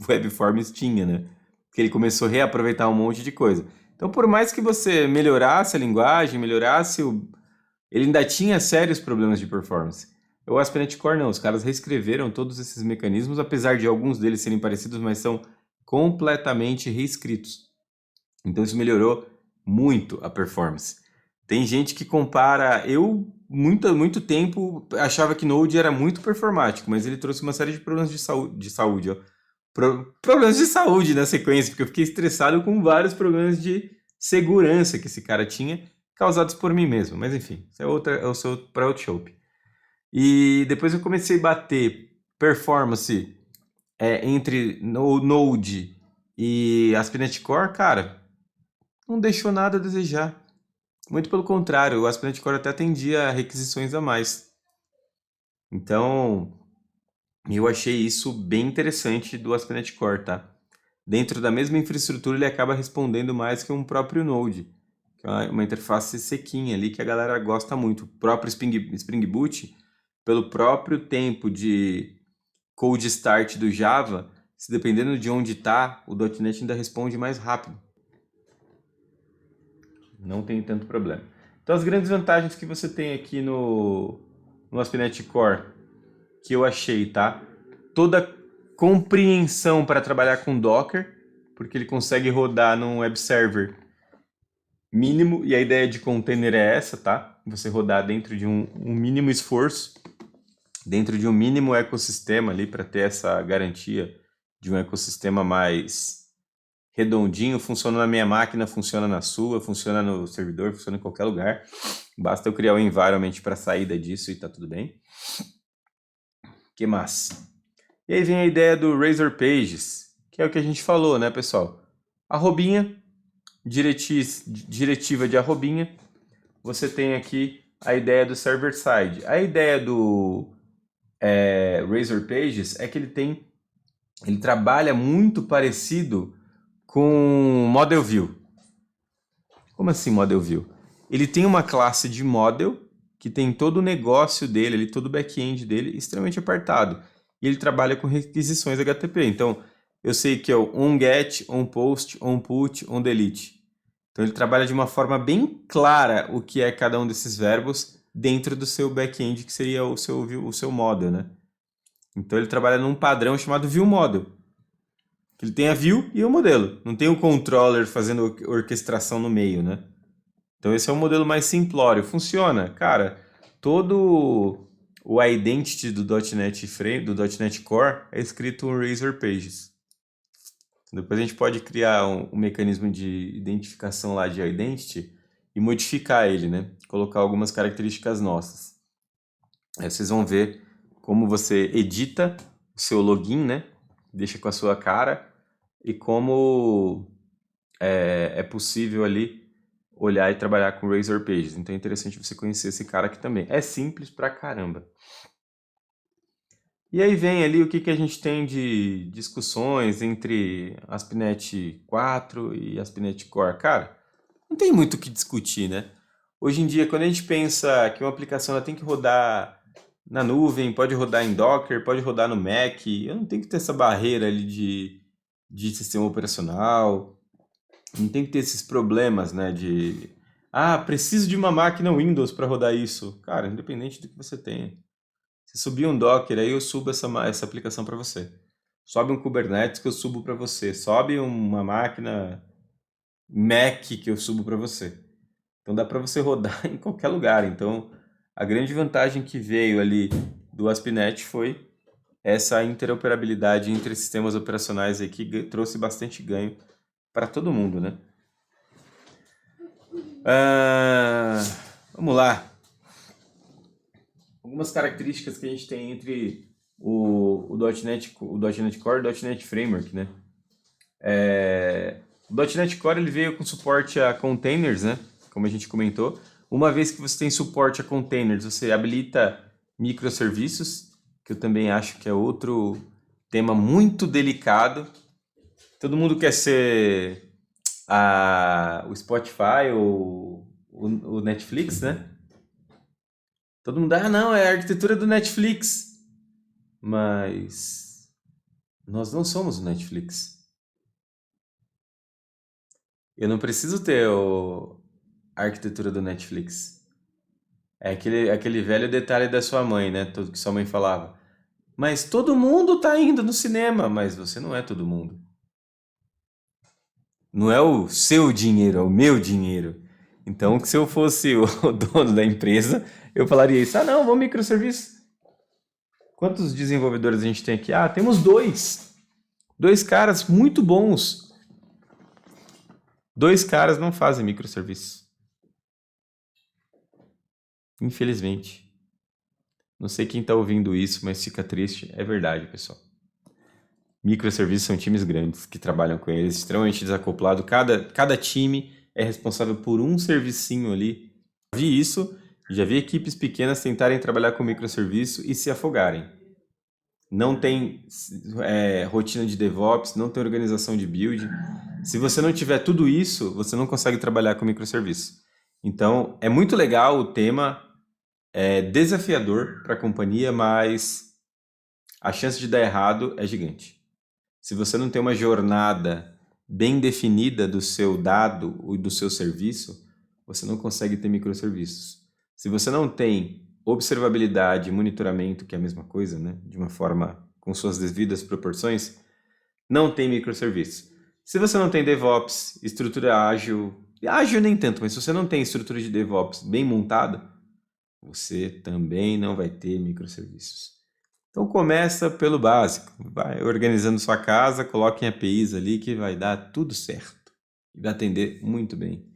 Web Forms tinha, né? Porque ele começou a reaproveitar um monte de coisa. Então, por mais que você melhorasse a linguagem, ele ainda tinha sérios problemas de performance. O ASP.NET Core não, os caras reescreveram todos esses mecanismos, apesar de alguns deles serem parecidos, mas são completamente reescritos. Então isso melhorou muito a performance. Tem gente que compara, muito tempo achava que Node era muito performático, mas ele trouxe uma série de problemas de saúde, ó. Problemas de saúde na sequência, porque eu fiquei estressado com vários problemas de segurança que esse cara tinha, causados por mim mesmo. Mas enfim, isso é para outro show. E depois eu comecei a bater performance entre Node e ASP.NET Core, cara, não deixou nada a desejar. Muito pelo contrário, o ASP.NET Core até atendia requisições a mais. Então, eu achei isso bem interessante do ASP.NET Core, tá? Dentro da mesma infraestrutura, ele acaba respondendo mais que um próprio Node, que é uma interface sequinha ali que a galera gosta muito. O próprio Spring Boot, pelo próprio tempo de cold start do Java, se dependendo de onde está, o .NET ainda responde mais rápido. Não tem tanto problema. Então, as grandes vantagens que você tem aqui no ASP.NET Core, que eu achei, tá? Toda compreensão para trabalhar com Docker, porque ele consegue rodar num web server mínimo, e a ideia de container é essa, tá? Você rodar dentro de um mínimo esforço, dentro de um mínimo ecossistema ali, para ter essa garantia de um ecossistema mais redondinho, funciona na minha máquina, funciona na sua, funciona no servidor, funciona em qualquer lugar. Basta eu criar um environment para saída disso e tá tudo bem. Que massa. E aí vem a ideia do Razor Pages, que é o que a gente falou, né, pessoal? Arrobinha, diretiva de arrobinha. Você tem aqui a ideia do server-side. A ideia do Razor Pages é que ele trabalha muito parecido com Model View. Como assim Model View? Ele tem uma classe de model que tem todo o negócio dele, todo o back-end dele extremamente apertado. E ele trabalha com requisições HTTP. Então, eu sei que é o onGet, onPost, onPut, onDelete. Então, ele trabalha de uma forma bem clara o que é cada um desses verbos dentro do seu back-end, que seria o seu model, né? Então, ele trabalha num padrão chamado ViewModel. Ele tem a view e o modelo. Não tem o controller fazendo orquestração no meio, né? Então, esse é o modelo mais simplório. Funciona. Cara, todo o identity do .NET Core é escrito em Razor Pages. Depois a gente pode criar um mecanismo de identificação lá de identity e modificar ele, né? Colocar algumas características nossas. Aí vocês vão ver como você edita o seu login, né? Deixa com a sua cara e como é possível ali olhar e trabalhar com Razor Pages. Então é interessante você conhecer esse cara aqui também. É simples pra caramba. E aí vem ali o que a gente tem de discussões entre ASP.NET 4 e ASP.NET Core. Cara, não tem muito o que discutir, né? Hoje em dia, quando a gente pensa que uma aplicação ela tem que rodar na nuvem, pode rodar em Docker, pode rodar no Mac, eu não tenho que ter essa barreira ali de sistema operacional. Não tem que ter esses problemas, né, de preciso de uma máquina Windows para rodar isso. Cara, independente do que você tenha. Se subir um Docker, aí eu subo essa aplicação para você. Sobe um Kubernetes que eu subo para você. Sobe uma máquina Mac que eu subo para você. Então dá para você rodar em qualquer lugar. Então a grande vantagem que veio ali do ASP.NET foi essa interoperabilidade entre sistemas operacionais aí que trouxe bastante ganho para todo mundo, né? Vamos lá. Algumas características que a gente tem entre o .NET Core e o .NET Framework, né? O .NET Core ele veio com suporte a containers, né? Como a gente comentou. Uma vez que você tem suporte a containers, você habilita microserviços, que eu também acho que é outro tema muito delicado. Todo mundo quer ser o Spotify ou o Netflix, né? Todo mundo, não, é a arquitetura do Netflix. Mas nós não somos o Netflix. Eu não preciso ter a arquitetura do Netflix. É aquele velho detalhe da sua mãe, né? Tudo que sua mãe falava. Mas todo mundo tá indo no cinema, mas você não é todo mundo. Não é o seu dinheiro, é o meu dinheiro. Então, se eu fosse o dono da empresa, eu falaria isso. Não, vamos microserviço. Quantos desenvolvedores a gente tem aqui? Temos dois. Dois caras muito bons. Dois caras não fazem microserviço. Infelizmente. Não sei quem está ouvindo isso, mas fica triste. É verdade, pessoal. Microserviços são times grandes que trabalham com eles, extremamente desacoplado. Cada time é responsável por um servicinho ali. Vi isso, já vi equipes pequenas tentarem trabalhar com microserviço e se afogarem. Não tem rotina de DevOps, não tem organização de build. Se você não tiver tudo isso, você não consegue trabalhar com microserviço. Então, é muito legal o tema, é desafiador para a companhia, mas a chance de dar errado é gigante. Se você não tem uma jornada bem definida do seu dado ou do seu serviço, você não consegue ter microserviços. Se você não tem observabilidade e monitoramento, que é a mesma coisa, né? De uma forma com suas devidas proporções, não tem microserviço. Se você não tem DevOps, estrutura ágil nem tanto, mas se você não tem estrutura de DevOps bem montada, você também não vai ter microserviços. Então começa pelo básico, vai organizando sua casa, coloque em APIs ali que vai dar tudo certo e vai atender muito bem.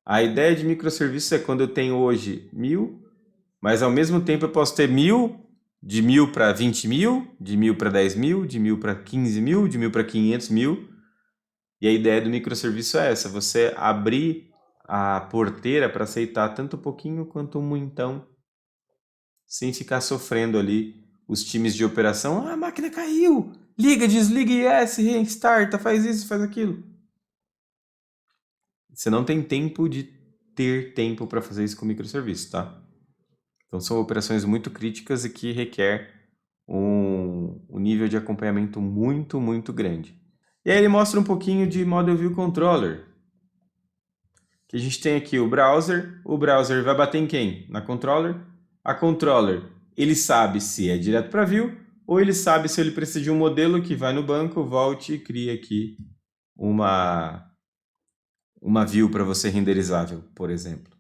A ideia de microserviço é quando eu tenho hoje 1.000, mas ao mesmo tempo eu posso ter 1.000, de 1.000 para 20.000, de 1.000 para 10.000, de 1.000 para 15.000, de 1.000 para 500.000. E a ideia do microserviço é essa, você abrir a porteira para aceitar tanto pouquinho quanto um muitão, sem ficar sofrendo ali os times de operação. A máquina caiu! Liga, desliga, yes, restarta, faz isso, faz aquilo. Você não tem tempo de ter tempo para fazer isso com microserviço, tá? Então são operações muito críticas e que requer um nível de acompanhamento muito, muito grande. E aí ele mostra um pouquinho de Model View Controller. Que a gente tem aqui o browser vai bater em quem? Na controller. A controller, ele sabe se é direto para view ou ele sabe se ele precisa de um modelo que vai no banco, volte e cria aqui uma view para você renderizável, por exemplo.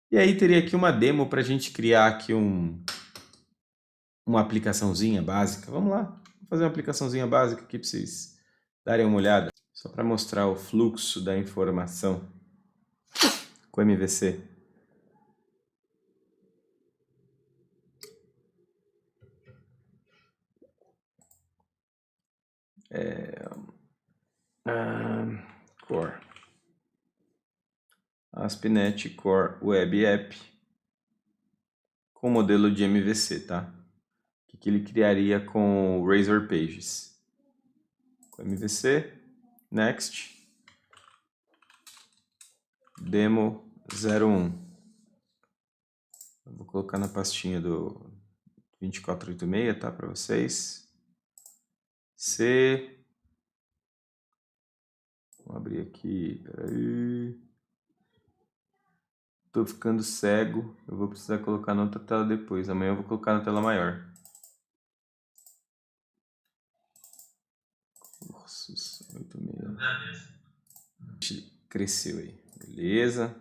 E aí teria aqui uma demo para a gente criar aqui uma aplicaçãozinha básica. Vamos lá, vou fazer uma aplicaçãozinha básica aqui para vocês darem uma olhada, só para mostrar o fluxo da informação com MVC. Core. ASP.NET Core Web App com modelo de MVC, tá? O que ele criaria com o Razor Pages. Com MVC, Next, Demo 01. Eu vou colocar na pastinha do 2486, tá? Para vocês. C. Vamos abrir aqui. Peraí. Tô ficando cego. Eu vou precisar colocar na outra tela depois. Amanhã eu vou colocar na tela maior. Nossa, 86. Cresceu aí. Beleza.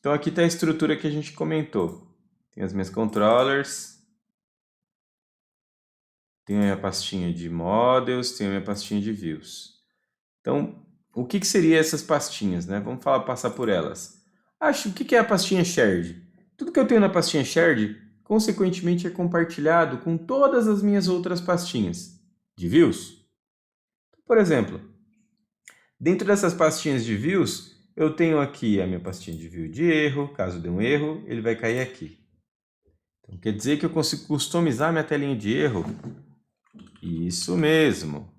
Então aqui está a estrutura que a gente comentou. Tem as minhas controllers. Tem a minha pastinha de models. Tem a minha pastinha de views. Então, o que seriam essas pastinhas, né? Vamos passar por elas. O que é a pastinha shared? Tudo que eu tenho na pastinha shared, consequentemente, é compartilhado com todas as minhas outras pastinhas de views. Por exemplo, dentro dessas pastinhas de views, eu tenho aqui a minha pastinha de view de erro. Caso dê um erro, ele vai cair aqui. Então, quer dizer que eu consigo customizar minha telinha de erro? Isso mesmo.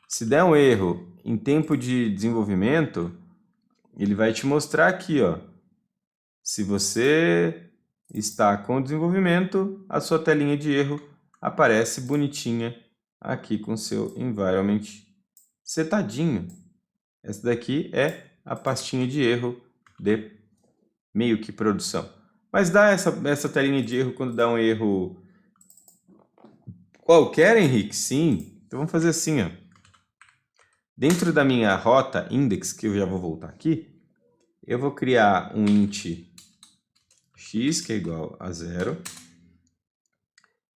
Se der um erro em tempo de desenvolvimento, ele vai te mostrar aqui, ó. Se você está com desenvolvimento, a sua telinha de erro aparece bonitinha aqui com seu environment setadinho. Essa daqui é a pastinha de erro de meio que produção. Mas dá essa telinha de erro quando dá um erro qualquer, Henrique? Sim. Então vamos fazer assim, ó. Dentro da minha rota index, que eu já vou voltar aqui, eu vou criar um int x, que é igual a 0,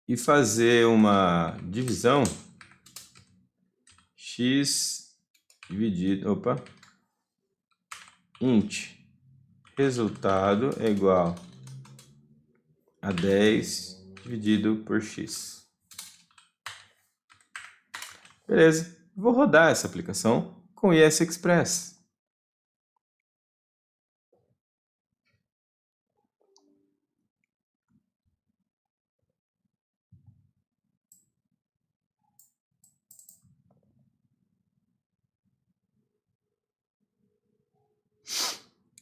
e fazer uma divisão x dividido, int resultado é igual a 10 dividido por x. Beleza. Vou rodar essa aplicação com ES Express.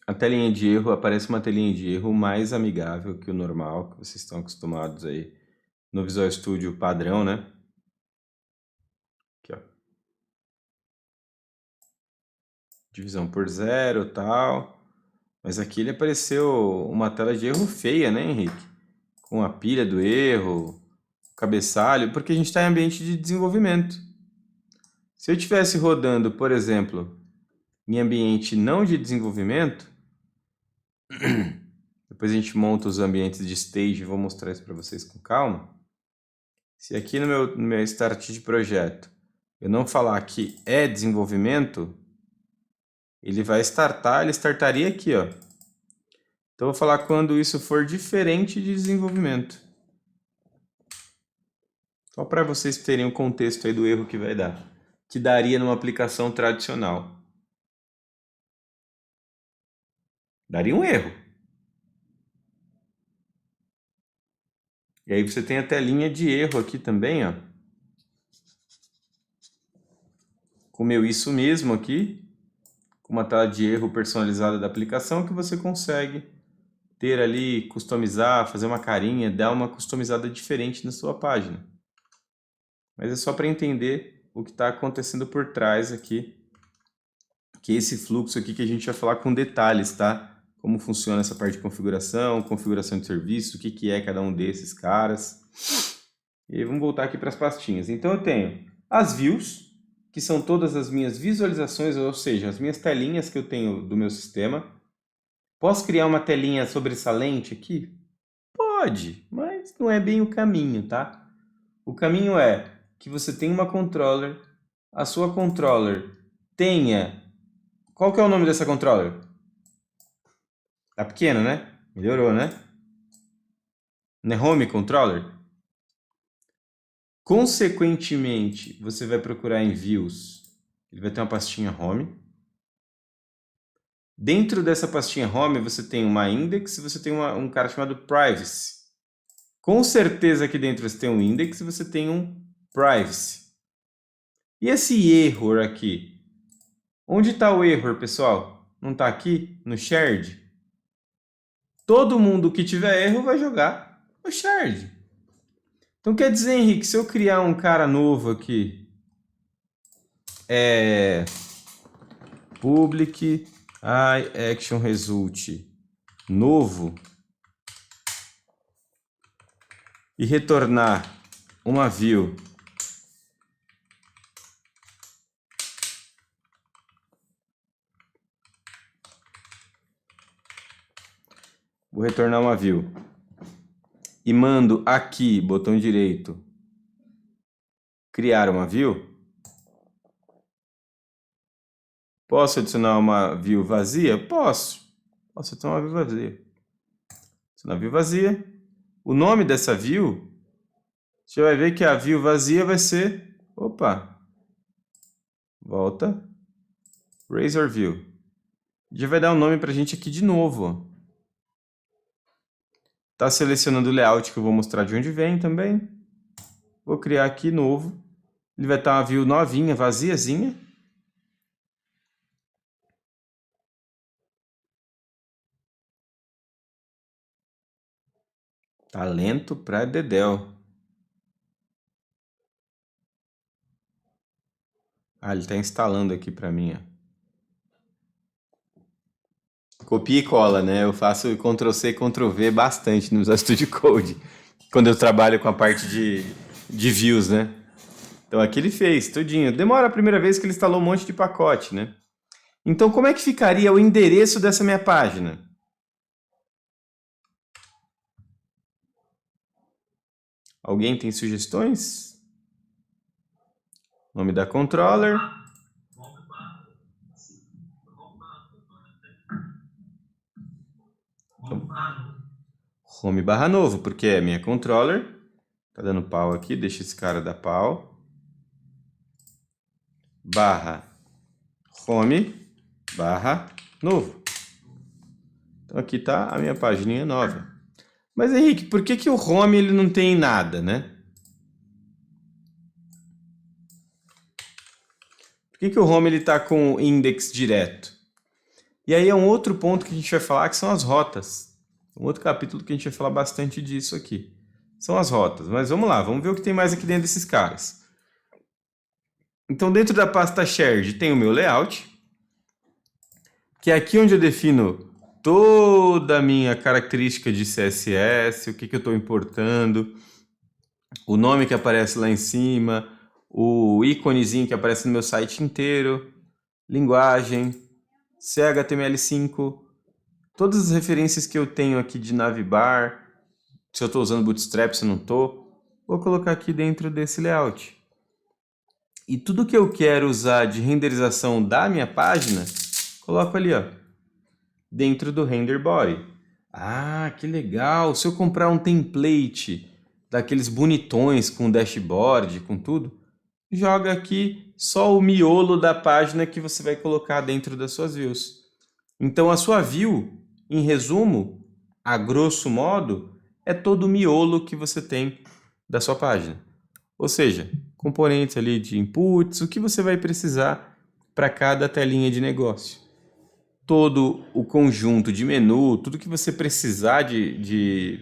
A telinha de erro, aparece uma telinha de erro mais amigável que o normal, que vocês estão acostumados aí no Visual Studio padrão, né? Aqui, ó. Divisão por 0 e tal. Mas aqui ele apareceu uma tela de erro feia, né, Henrique? Com a pilha do erro, cabeçalho, porque a gente está em ambiente de desenvolvimento. Se eu estivesse rodando, por exemplo, em ambiente não de desenvolvimento, depois a gente monta os ambientes de stage e vou mostrar isso para vocês com calma. Se aqui no meu start de projeto eu não falar que é desenvolvimento, ele vai startar, ele startaria aqui, ó. Então eu vou falar quando isso for diferente de desenvolvimento. Só para vocês terem o contexto aí do erro que vai dar, que daria numa aplicação tradicional. Daria um erro. E aí você tem a telinha de erro aqui também, ó. Com o meu isso mesmo aqui, com uma tela de erro personalizada da aplicação que você consegue ter ali, customizar, fazer uma carinha, dar uma customizada diferente na sua página. Mas é só para entender o que está acontecendo por trás aqui, que é esse fluxo aqui que a gente vai falar com detalhes, tá? Como funciona essa parte de configuração de serviço, o que é cada um desses caras. E aí vamos voltar aqui para as pastinhas. Então eu tenho as views, que são todas as minhas visualizações, ou seja, as minhas telinhas que eu tenho do meu sistema. Posso criar uma telinha sobressalente aqui? Pode, mas não é bem o caminho, tá? O caminho é que você tenha uma controller, a sua controller tenha... Qual que é o nome dessa controller? Tá pequeno, né? Melhorou, né? Não é Home Controller? Consequentemente, você vai procurar em Views. Ele vai ter uma pastinha Home. Dentro dessa pastinha Home, você tem uma Index e você tem um cara chamado Privacy. Com certeza aqui dentro você tem um Index e você tem um Privacy. E esse error aqui? Onde está o error, pessoal? Não está aqui no Shared? Todo mundo que tiver erro vai jogar no Shared. Então quer dizer, Henrique, se eu criar um cara novo aqui, é public action result novo e retornar uma view vou retornar uma view e mando aqui, botão direito, criar uma view. Posso adicionar uma view vazia? Posso adicionar uma view vazia. Adicionar view vazia. O nome dessa view, você vai ver que a view vazia vai ser, volta, Razor View. Já vai dar um nome pra gente aqui de novo, ó. Tá selecionando o layout que eu vou mostrar de onde vem também. Vou criar aqui novo. Ele vai estar uma view novinha, vaziazinha. Tá lento pra dedéu. Ele tá instalando aqui pra mim, ó. Copia e cola, né? Eu faço Ctrl+C, Ctrl+V bastante no Visual Studio Code, quando eu trabalho com a parte de views, né? Então aqui ele fez tudinho. Demora a primeira vez que ele instalou um monte de pacote, né? Então como é que ficaria o endereço dessa minha página? Alguém tem sugestões? Nome da controller. Home/novo, porque é minha controller. Tá dando pau aqui, deixa esse cara dar pau. /home/novo. Então aqui tá a minha pagininha nova. Mas Henrique, por que o home ele não tem nada, né? Por que o home ele tá com index direto? E aí é um outro ponto que a gente vai falar, que são as rotas. Um outro capítulo que a gente vai falar bastante disso aqui. São as rotas. Mas vamos lá, vamos ver o que tem mais aqui dentro desses caras. Então, dentro da pasta shared tem o meu layout, que é aqui onde eu defino toda a minha característica de CSS, o que eu estou importando, o nome que aparece lá em cima, o íconezinho que aparece no meu site inteiro, linguagem, CHTML5, todas as referências que eu tenho aqui de navbar, se eu estou usando Bootstrap, se eu não estou, vou colocar aqui dentro desse layout. E tudo que eu quero usar de renderização da minha página, coloco ali, ó, dentro do render body. Que legal! Se eu comprar um template daqueles bonitões com dashboard, com tudo, joga aqui só o miolo da página que você vai colocar dentro das suas views. Então a sua view, em resumo, a grosso modo, é todo o miolo que você tem da sua página. Ou seja, componentes ali de inputs, o que você vai precisar para cada telinha de negócio. Todo o conjunto de menu, tudo que você precisar de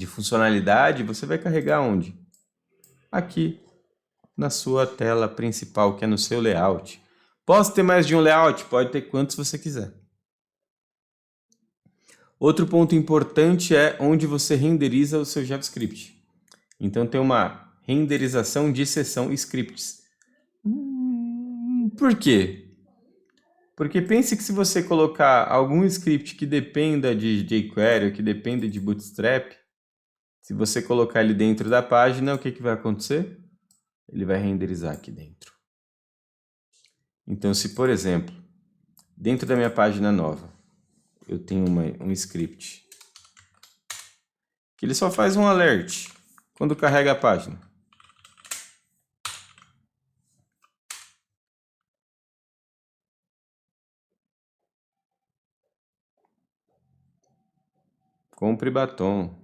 funcionalidade, você vai carregar onde? Aqui, na sua tela principal, que é no seu layout. Posso ter mais de um layout? Pode ter quantos você quiser. Outro ponto importante é onde você renderiza o seu JavaScript. Então tem uma renderização de seção scripts. Por quê? Porque pense que se você colocar algum script que dependa de jQuery, ou que dependa de Bootstrap, se você colocar ele dentro da página, o que vai acontecer? Ele vai renderizar aqui dentro. Então, se por exemplo, dentro da minha página nova, eu tenho um script que ele só faz um alert quando carrega a página. Compre batom.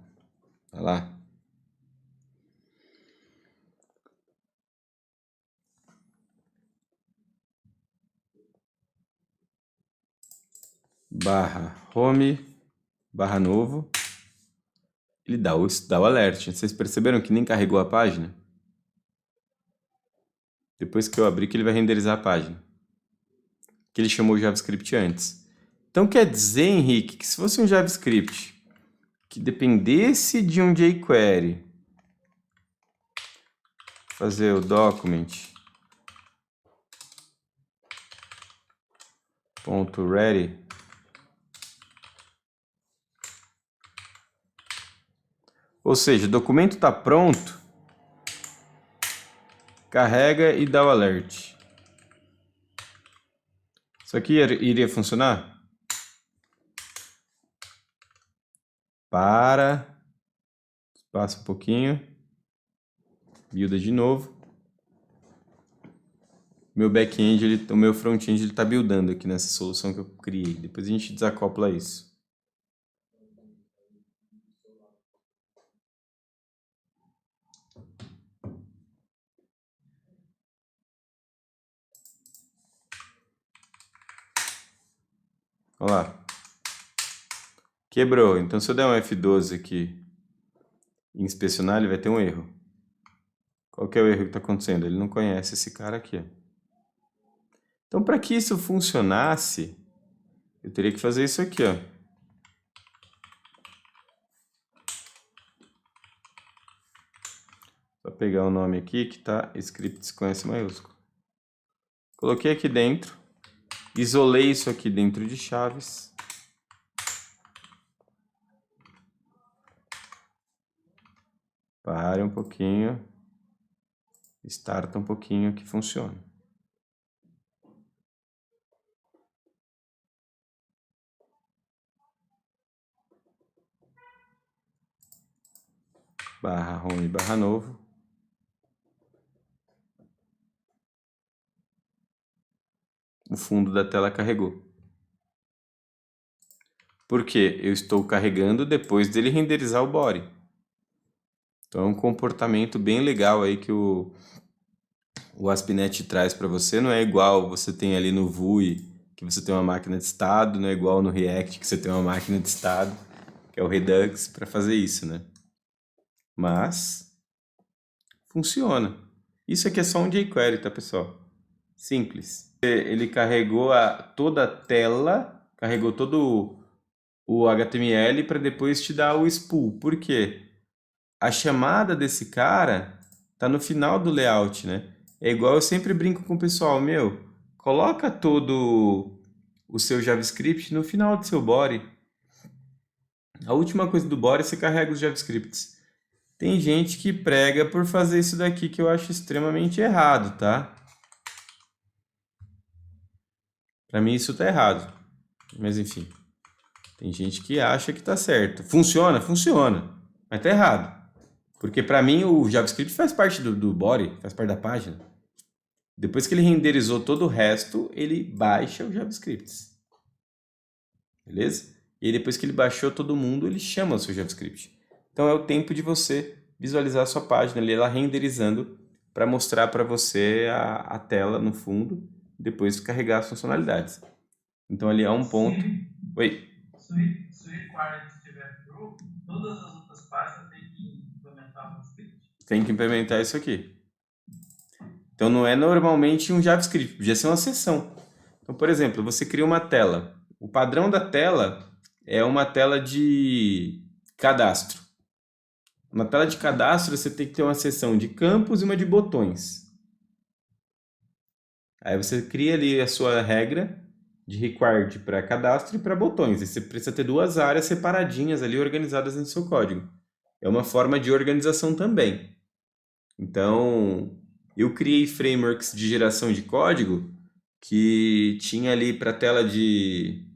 Olha lá. /home /novo. Ele dá o alert. Vocês perceberam que nem carregou a página? Depois que eu abrir, que ele vai renderizar a página. Que ele chamou o JavaScript antes. Então quer dizer, Henrique, que se fosse um JavaScript que dependesse de um jQuery, fazer o document.ready, ou seja, o documento está pronto, carrega e dá o alert. Isso aqui iria funcionar? Passa um pouquinho, builda de novo. Meu back-end, o meu front-end, ele está buildando aqui nessa solução que eu criei. Depois a gente desacopla isso. Olha lá. Quebrou. Então, se eu der um F12 aqui e inspecionar, ele vai ter um erro. Qual que é o erro que está acontecendo? Ele não conhece esse cara aqui. Então, para que isso funcionasse, eu teria que fazer isso aqui, ó. Só pegar o nome aqui que está scripts com S maiúsculo. Coloquei aqui dentro, isolei isso aqui dentro de chaves. Pare um pouquinho, starta um pouquinho que funciona. Barra home, barra novo. O fundo da tela carregou. Por quê? Eu estou carregando depois dele renderizar o body. Então é um comportamento bem legal aí que o ASP.NET traz para você. Não é igual você tem ali no Vue, que você tem uma máquina de estado, não é igual no React, que você tem uma máquina de estado, que é o Redux, para fazer isso, né? Mas funciona. Isso aqui é só um jQuery, tá, pessoal? Simples. Ele carregou toda a tela, carregou todo o HTML para depois te dar o spool. Por quê? A chamada desse cara tá no final do layout, né? É igual eu sempre brinco com o pessoal, coloca todo o seu JavaScript no final do seu body. A última coisa do body você carrega os JavaScripts. Tem gente que prega por fazer isso daqui que eu acho extremamente errado, tá? Para mim isso tá errado. Mas enfim, tem gente que acha que tá certo. Funciona? Funciona. Mas tá errado. Porque para mim o JavaScript faz parte do body, faz parte da página. Depois que ele renderizou todo o resto, ele baixa o JavaScript. Beleza? E aí depois que ele baixou todo mundo, ele chama o seu JavaScript. Então é o tempo de você visualizar a sua página ali, ela renderizando para mostrar para você a tela no fundo, depois carregar as funcionalidades. Então ali é um ponto... Oi? Se o requirement estiver true, todas as outras páginas têm que implementar o script. Tem que implementar isso aqui. Então não é normalmente um JavaScript, podia ser uma seção. Então, por exemplo, você cria uma tela. O padrão da tela é uma tela de cadastro. Na tela de cadastro você tem que ter uma seção de campos e uma de botões. Aí você cria ali a sua regra de required para cadastro e para botões. E você precisa ter duas áreas separadinhas ali organizadas no seu código. É uma forma de organização também. Então, eu criei frameworks de geração de código que tinha ali para a tela de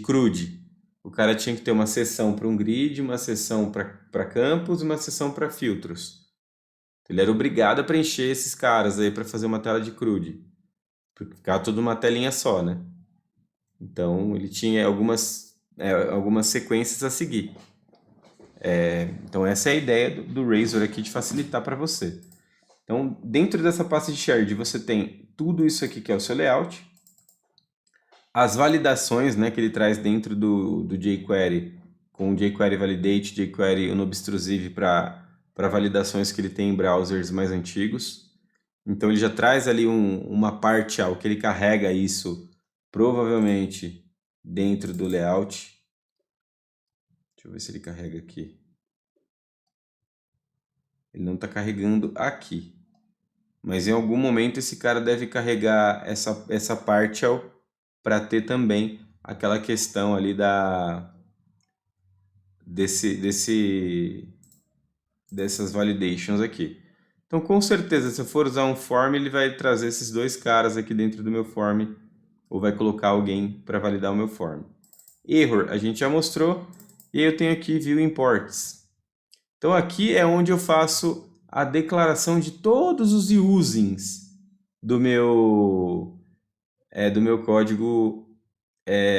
CRUD. O cara tinha que ter uma seção para um grid, uma seção para campos e uma seção para filtros. Ele era obrigado a preencher esses caras aí para fazer uma tela de CRUD. Porque ficava tudo uma telinha só, né? Então, ele tinha algumas sequências a seguir. Então, essa é a ideia do Razor aqui, de facilitar para você. Então, dentro dessa pasta de shared, você tem tudo isso aqui que é o seu layout. As validações, né, que ele traz dentro do jQuery, com o jQuery Validate, jQuery Unobtrusive para validações que ele tem em browsers mais antigos. Então ele já traz ali uma partial que ele carrega isso provavelmente dentro do layout. Deixa eu ver se ele carrega aqui. Ele não está carregando aqui. Mas em algum momento esse cara deve carregar essa partial para ter também aquela questão ali dessas validations aqui. Então, com certeza, se eu for usar um form, ele vai trazer esses dois caras aqui dentro do meu form, ou vai colocar alguém para validar o meu form. Error, a gente já mostrou, e eu tenho aqui view imports. Então, aqui é onde eu faço a declaração de todos os usings do meu código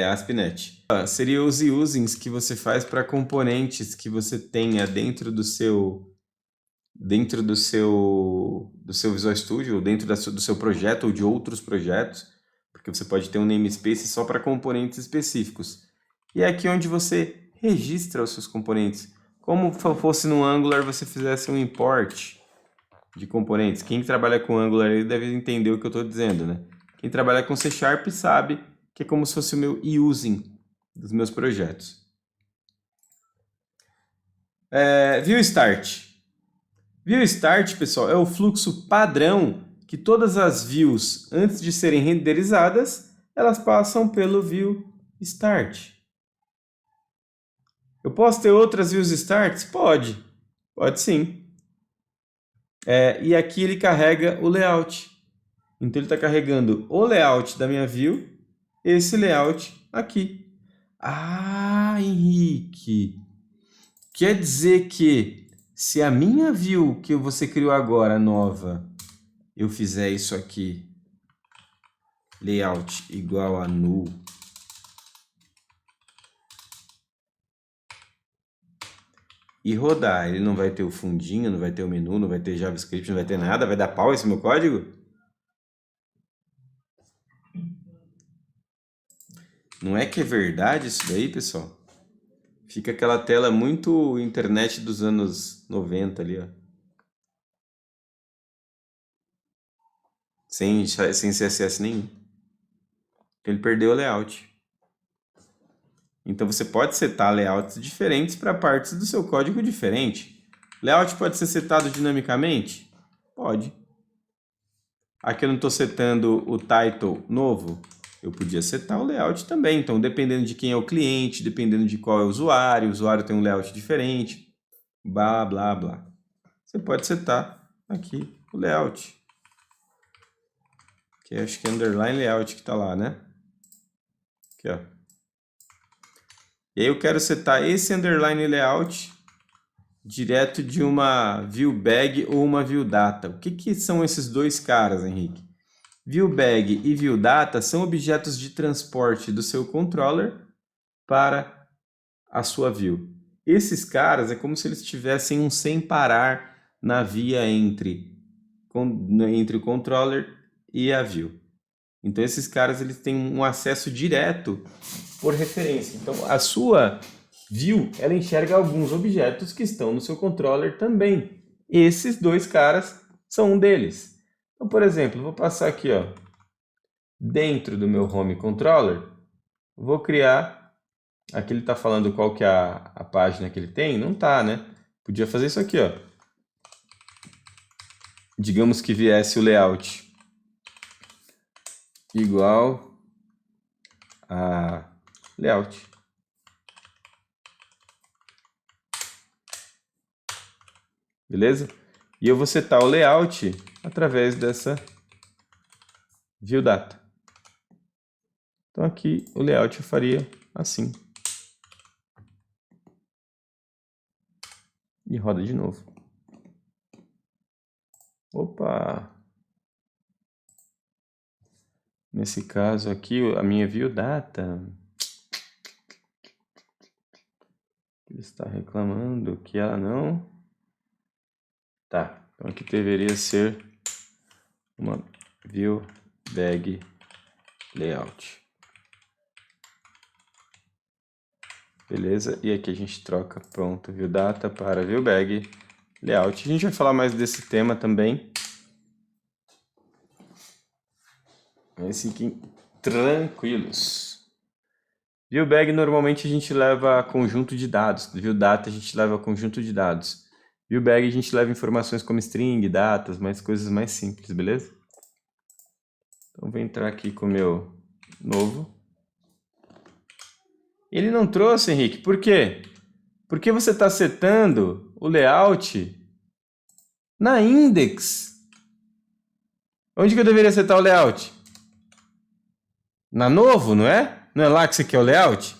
ASP.NET. Seria os usings que você faz para componentes que você tenha dentro do seu Visual Studio, ou dentro do seu projeto ou de outros projetos, porque você pode ter um namespace só para componentes específicos. E é aqui onde você registra os seus componentes. Como fosse no Angular você fizesse um import de componentes. Quem trabalha com Angular aí deve entender o que eu estou dizendo, né? Quem trabalha com C# sabe que é como se fosse o meu using dos meus projetos. View Start. View Start, pessoal, é o fluxo padrão que todas as views, antes de serem renderizadas, elas passam pelo View Start. Eu posso ter outras Views Starts? Pode. Pode sim. E aqui ele carrega o layout. Então ele está carregando o layout da minha view, esse layout aqui. Ah, Henrique! Quer dizer que se a minha view que você criou agora, nova, eu fizer isso aqui, layout igual a null, e rodar, ele não vai ter o fundinho, não vai ter o menu, não vai ter JavaScript, não vai ter nada, vai dar pau esse meu código? Não é que é verdade isso daí, pessoal? Fica aquela tela muito internet dos anos 90 ali, ó. Sem CSS nenhum. Então ele perdeu o layout. Então você pode setar layouts diferentes para partes do seu código diferente. Layout pode ser setado dinamicamente? Pode. Aqui eu não estou setando o title novo. Eu podia setar o layout também. Então, dependendo de quem é o cliente, dependendo de qual é o usuário tem um layout diferente, blá, blá, blá. Você pode setar aqui o layout. Que acho que é underline layout que está lá, né? Aqui, ó. E aí eu quero setar esse underline layout direto de uma view bag ou uma view data. O que são esses dois caras, Henrique? View bag e view data são objetos de transporte do seu controller para a sua view. Esses caras é como se eles tivessem um sem parar na via entre o controller e a view. Então esses caras eles têm um acesso direto por referência. Então a sua view ela enxerga alguns objetos que estão no seu controller também. Esses dois caras são um deles. Então, por exemplo, vou passar aqui, ó, dentro do meu home controller, vou criar, aqui ele está falando qual que é a página que ele tem, não tá, né? Podia fazer isso aqui, ó. Digamos que viesse o layout igual a layout. Beleza? E eu vou setar o layout através dessa view data. Então aqui o layout eu faria assim. E roda de novo. Opa! Nesse caso aqui, a minha view data, ele está reclamando que ela não... Tá, então aqui deveria ser uma view bag layout. Beleza? E aqui a gente troca, pronto, view data para view bag layout. A gente vai falar mais desse tema também Mas fiquem tranquilos. ViewBag normalmente a gente leva conjunto de dados. ViewData a gente leva conjunto de dados. ViewBag a gente leva informações como string, datas, mais coisas mais simples, beleza? Então vou entrar aqui com o meu novo. Ele não trouxe, Henrique. Por quê? Porque você está setando o layout na index. Onde que eu deveria setar o layout? Na novo, não é? Não é lá que você quer o layout?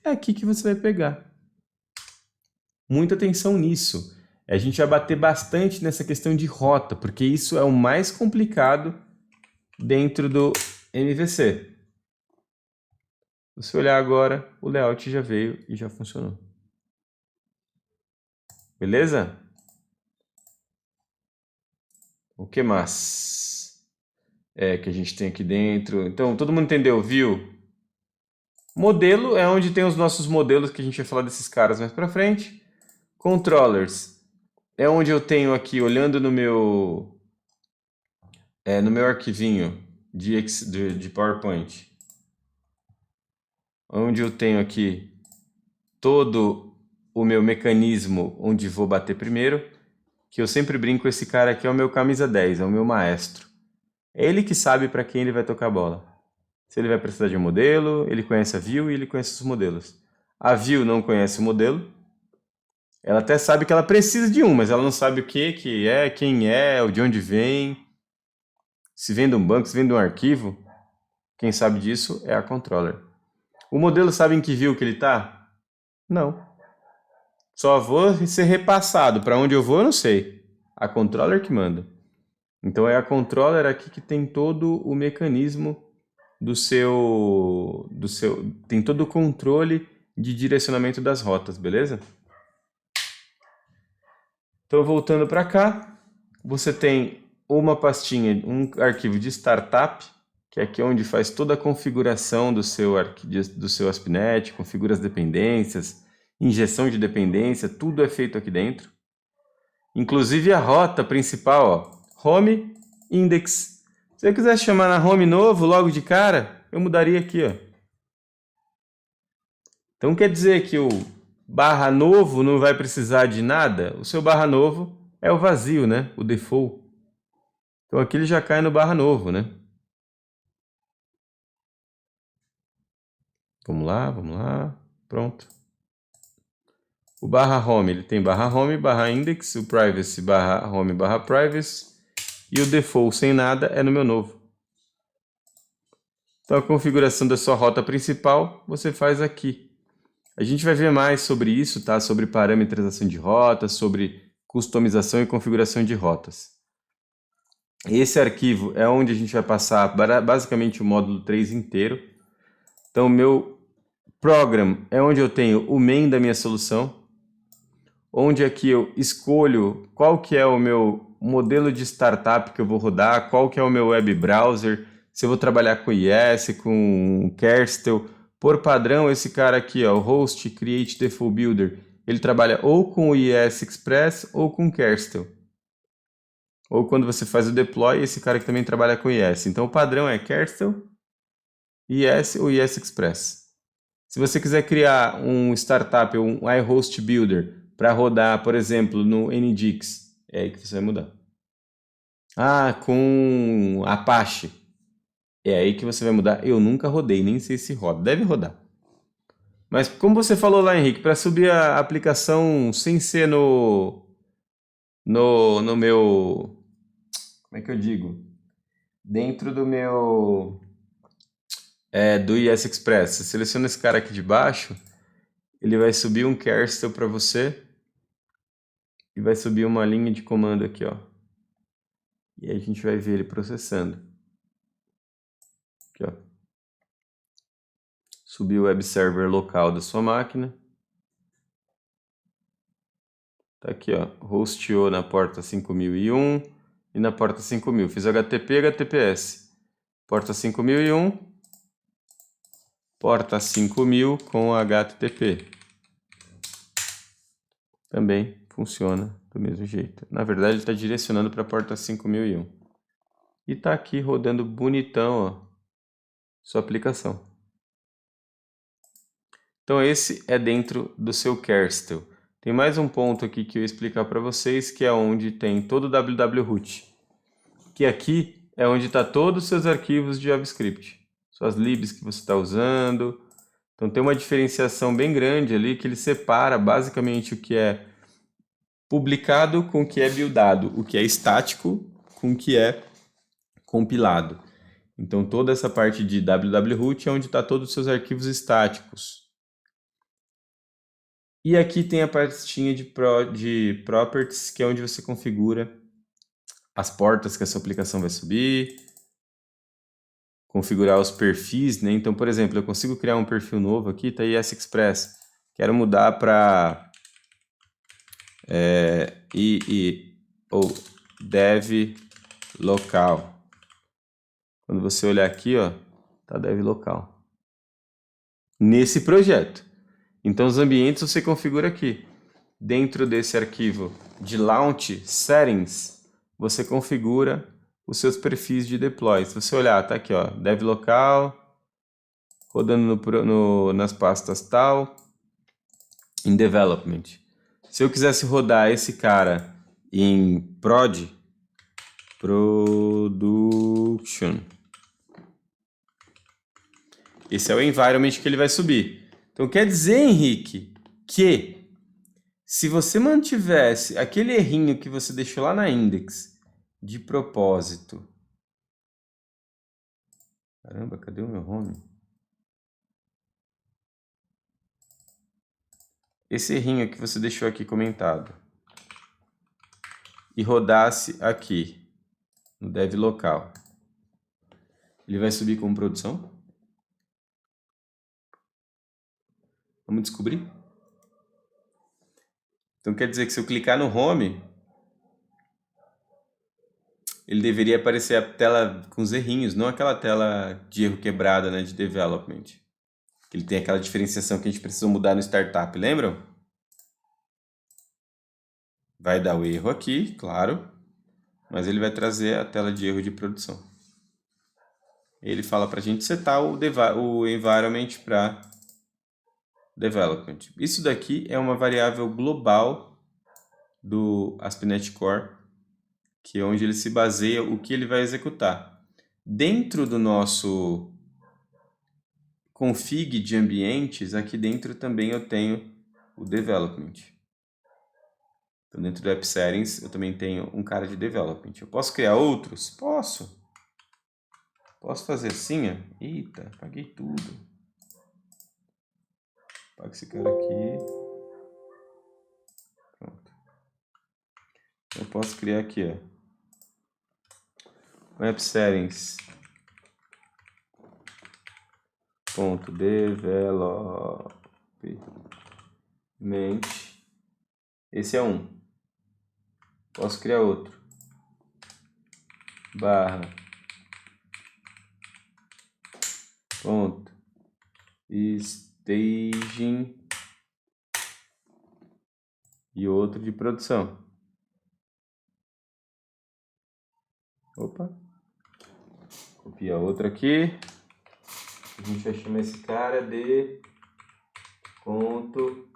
É aqui que você vai pegar. Muita atenção nisso. A gente vai bater bastante nessa questão de rota, porque isso é o mais complicado dentro do MVC. Se você olhar agora, o layout já veio e já funcionou. Beleza? O que mais que a gente tem aqui dentro? Então, todo mundo entendeu, viu? Modelo é onde tem os nossos modelos, que a gente vai falar desses caras mais pra frente. Controllers é onde eu tenho aqui, olhando no meu arquivinho de PowerPoint, onde eu tenho aqui todo o meu mecanismo onde vou bater primeiro, que eu sempre brinco, esse cara aqui é o meu camisa 10, é o meu maestro. É ele que sabe para quem ele vai tocar a bola. Se ele vai precisar de um modelo, ele conhece a view e ele conhece os modelos. A view não conhece o modelo. Ela até sabe que ela precisa de um, mas ela não sabe o que é, quem é, de onde vem. Se vem de um banco, se vem de um arquivo. Quem sabe disso é a controller. O modelo sabe em que view que ele está? Não. Só vou ser repassado. Para onde eu vou, eu não sei. A controller que manda. Então é a controller aqui que tem todo o mecanismo tem todo o controle de direcionamento das rotas, beleza? Então voltando para cá, você tem uma pastinha, um arquivo de startup, que é aqui onde faz toda a configuração do seu ASP.NET, configura as dependências, injeção de dependência, tudo é feito aqui dentro. Inclusive a rota principal, ó, home index. Se eu quisesse chamar na home novo logo de cara, eu mudaria aqui, ó. Então quer dizer que o barra novo não vai precisar de nada? O seu barra novo é o vazio, né? O default. Então aqui ele já cai no barra novo, né? Vamos lá. Pronto. O barra home, ele tem barra home, barra index, o privacy, barra home, barra privacy. E o default sem nada é no meu novo. Então a configuração da sua rota principal você faz aqui. A gente vai ver mais sobre isso, tá? Sobre parametrização de rotas, sobre customização e configuração de rotas. Esse arquivo é onde a gente vai passar basicamente o módulo 3 inteiro. Então o meu program é onde eu tenho o main da minha solução, onde aqui eu escolho qual que é o meu modelo de startup que eu vou rodar, qual que é o meu web browser, se eu vou trabalhar com IS, com Kerstel. Por padrão, esse cara aqui, ó, o Host Create Default Builder, ele trabalha ou com o IS Express ou com Kerstel. Ou quando você faz o deploy, esse cara aqui também trabalha com IS. Então o padrão é Kerstel, IS ou IS Express. Se você quiser criar um startup ou um iHost Builder para rodar, por exemplo, no NGIX, é aí que você vai mudar. Ah, com Apache. É aí que você vai mudar. Eu nunca rodei, nem sei se roda. Deve rodar. Mas como você falou lá, Henrique, para subir a aplicação sem ser no meu... Como é que eu digo? Dentro do meu... do IS Express. Você seleciona esse cara aqui de baixo, ele vai subir um Kerstel para você e vai subir uma linha de comando aqui, ó. E aí a gente vai ver ele processando. Aqui, ó. Subiu o web server local da sua máquina. Tá aqui, ó. Hosteou na porta 5001 e na porta 5000. Fiz HTTP e HTTPS. Porta 5001, porta 5000 com HTTP. Também funciona do mesmo jeito. Na verdade, ele está direcionando para a porta 5001. E está aqui rodando bonitão, ó. sua aplicação. Então esse é dentro do seu Kerstel. Tem mais um ponto aqui que eu ia explicar para vocês, que é onde tem todo o www-root. Que aqui é onde está todos os seus arquivos de JavaScript. Suas libs que você está usando. Então tem uma diferenciação bem grande ali, que ele separa basicamente o que é publicado com o que é buildado, o que é estático com o que é compilado. Então toda essa parte de www-root é onde está todos os seus arquivos estáticos. E aqui tem a pastinha de properties, que é onde você configura as portas que a sua aplicação vai subir, configurar os perfis, né? Então, por exemplo, eu consigo criar um perfil novo aqui, tá aí S-Express. Quero mudar para ou dev local. Quando você olhar aqui, ó, tá dev local. Nesse projeto. Então, os ambientes você configura aqui. Dentro desse arquivo de launch settings, você configura os seus perfis de deploy. Se você olhar, tá aqui, ó, dev local, rodando nas pastas tal, em development. Se eu quisesse rodar esse cara em production, esse é o environment que ele vai subir. Então quer dizer, Henrique, que se você mantivesse aquele errinho que você deixou lá na index de propósito. Caramba, cadê o meu home? Esse errinho que você deixou aqui comentado e rodasse aqui no dev local, ele vai subir como produção? Vamos descobrir? Então quer dizer que se eu clicar no home, ele deveria aparecer a tela com os errinhos, não aquela tela de erro quebrada, né, de development. Ele tem aquela diferenciação que a gente precisou mudar no startup, lembram? Vai dar o erro aqui, claro, mas ele vai trazer a tela de erro de produção. Ele fala para a gente setar o environment para development. Isso daqui é uma variável global do ASP.NET Core, que é onde ele se baseia o que ele vai executar. Dentro do nosso config de ambientes, aqui dentro também eu tenho o development. Então, dentro do App Settings, eu também tenho um cara de development. Eu posso criar outros? Posso. Posso fazer assim, ó. Eita, apaguei tudo. Apaga esse cara aqui. Pronto. Eu posso criar aqui, ó. App Settings. Ponto development. Esse é um. Posso criar outro. Barra. Ponto. Staging. E outro de produção. Opa. Copia outro aqui. A gente vai chamar esse cara de ponto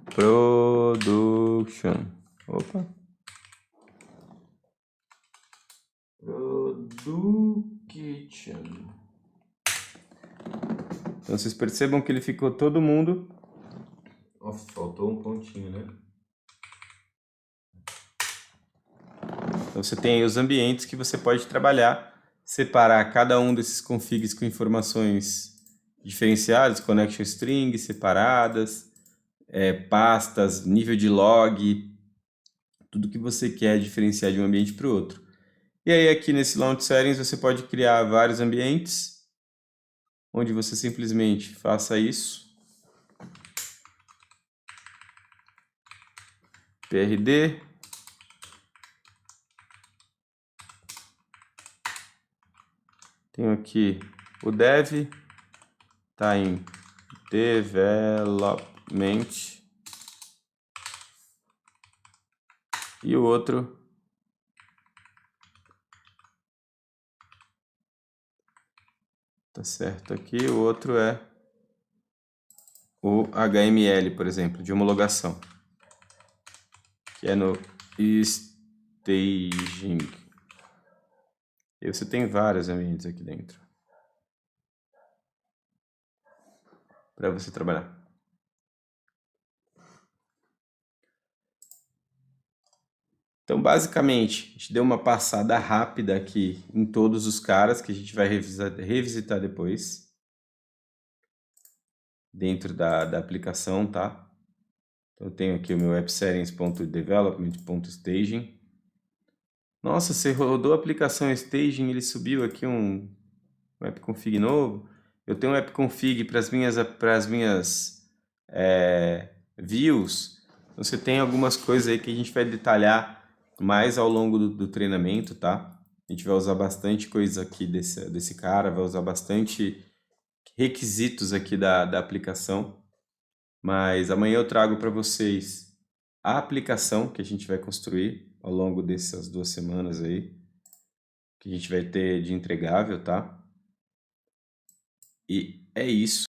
production. Opa. Production. Então vocês percebam que ele ficou todo mundo. Nossa, faltou um pontinho, né? Então você tem aí os ambientes que você pode trabalhar, separar cada um desses configs com informações diferenciadas, connection strings separadas, pastas, nível de log, tudo que você quer diferenciar de um ambiente para o outro. E aí aqui nesse Launch Settings você pode criar vários ambientes, onde você simplesmente faça isso. PRD. Tenho aqui o dev, tá em development. E o outro Tá certo aqui. O outro é o HML, por exemplo, de homologação, que é no Staging. E você tem vários ambientes aqui dentro para você trabalhar. Então, basicamente, a gente deu uma passada rápida aqui em todos os caras que a gente vai revisitar depois dentro da aplicação, tá? Então, eu tenho aqui o meu appsettings.development.staging. Nossa, você rodou a aplicação Staging, ele subiu aqui um appconfig novo. Eu tenho um appconfig para as minhas views. Você tem algumas coisas aí que a gente vai detalhar mais ao longo do treinamento, tá? A gente vai usar bastante coisa aqui desse cara, vai usar bastante requisitos aqui da aplicação. Mas amanhã eu trago para vocês a aplicação que a gente vai construir ao longo dessas 2 semanas aí, que a gente vai ter de entregável, tá? E é isso.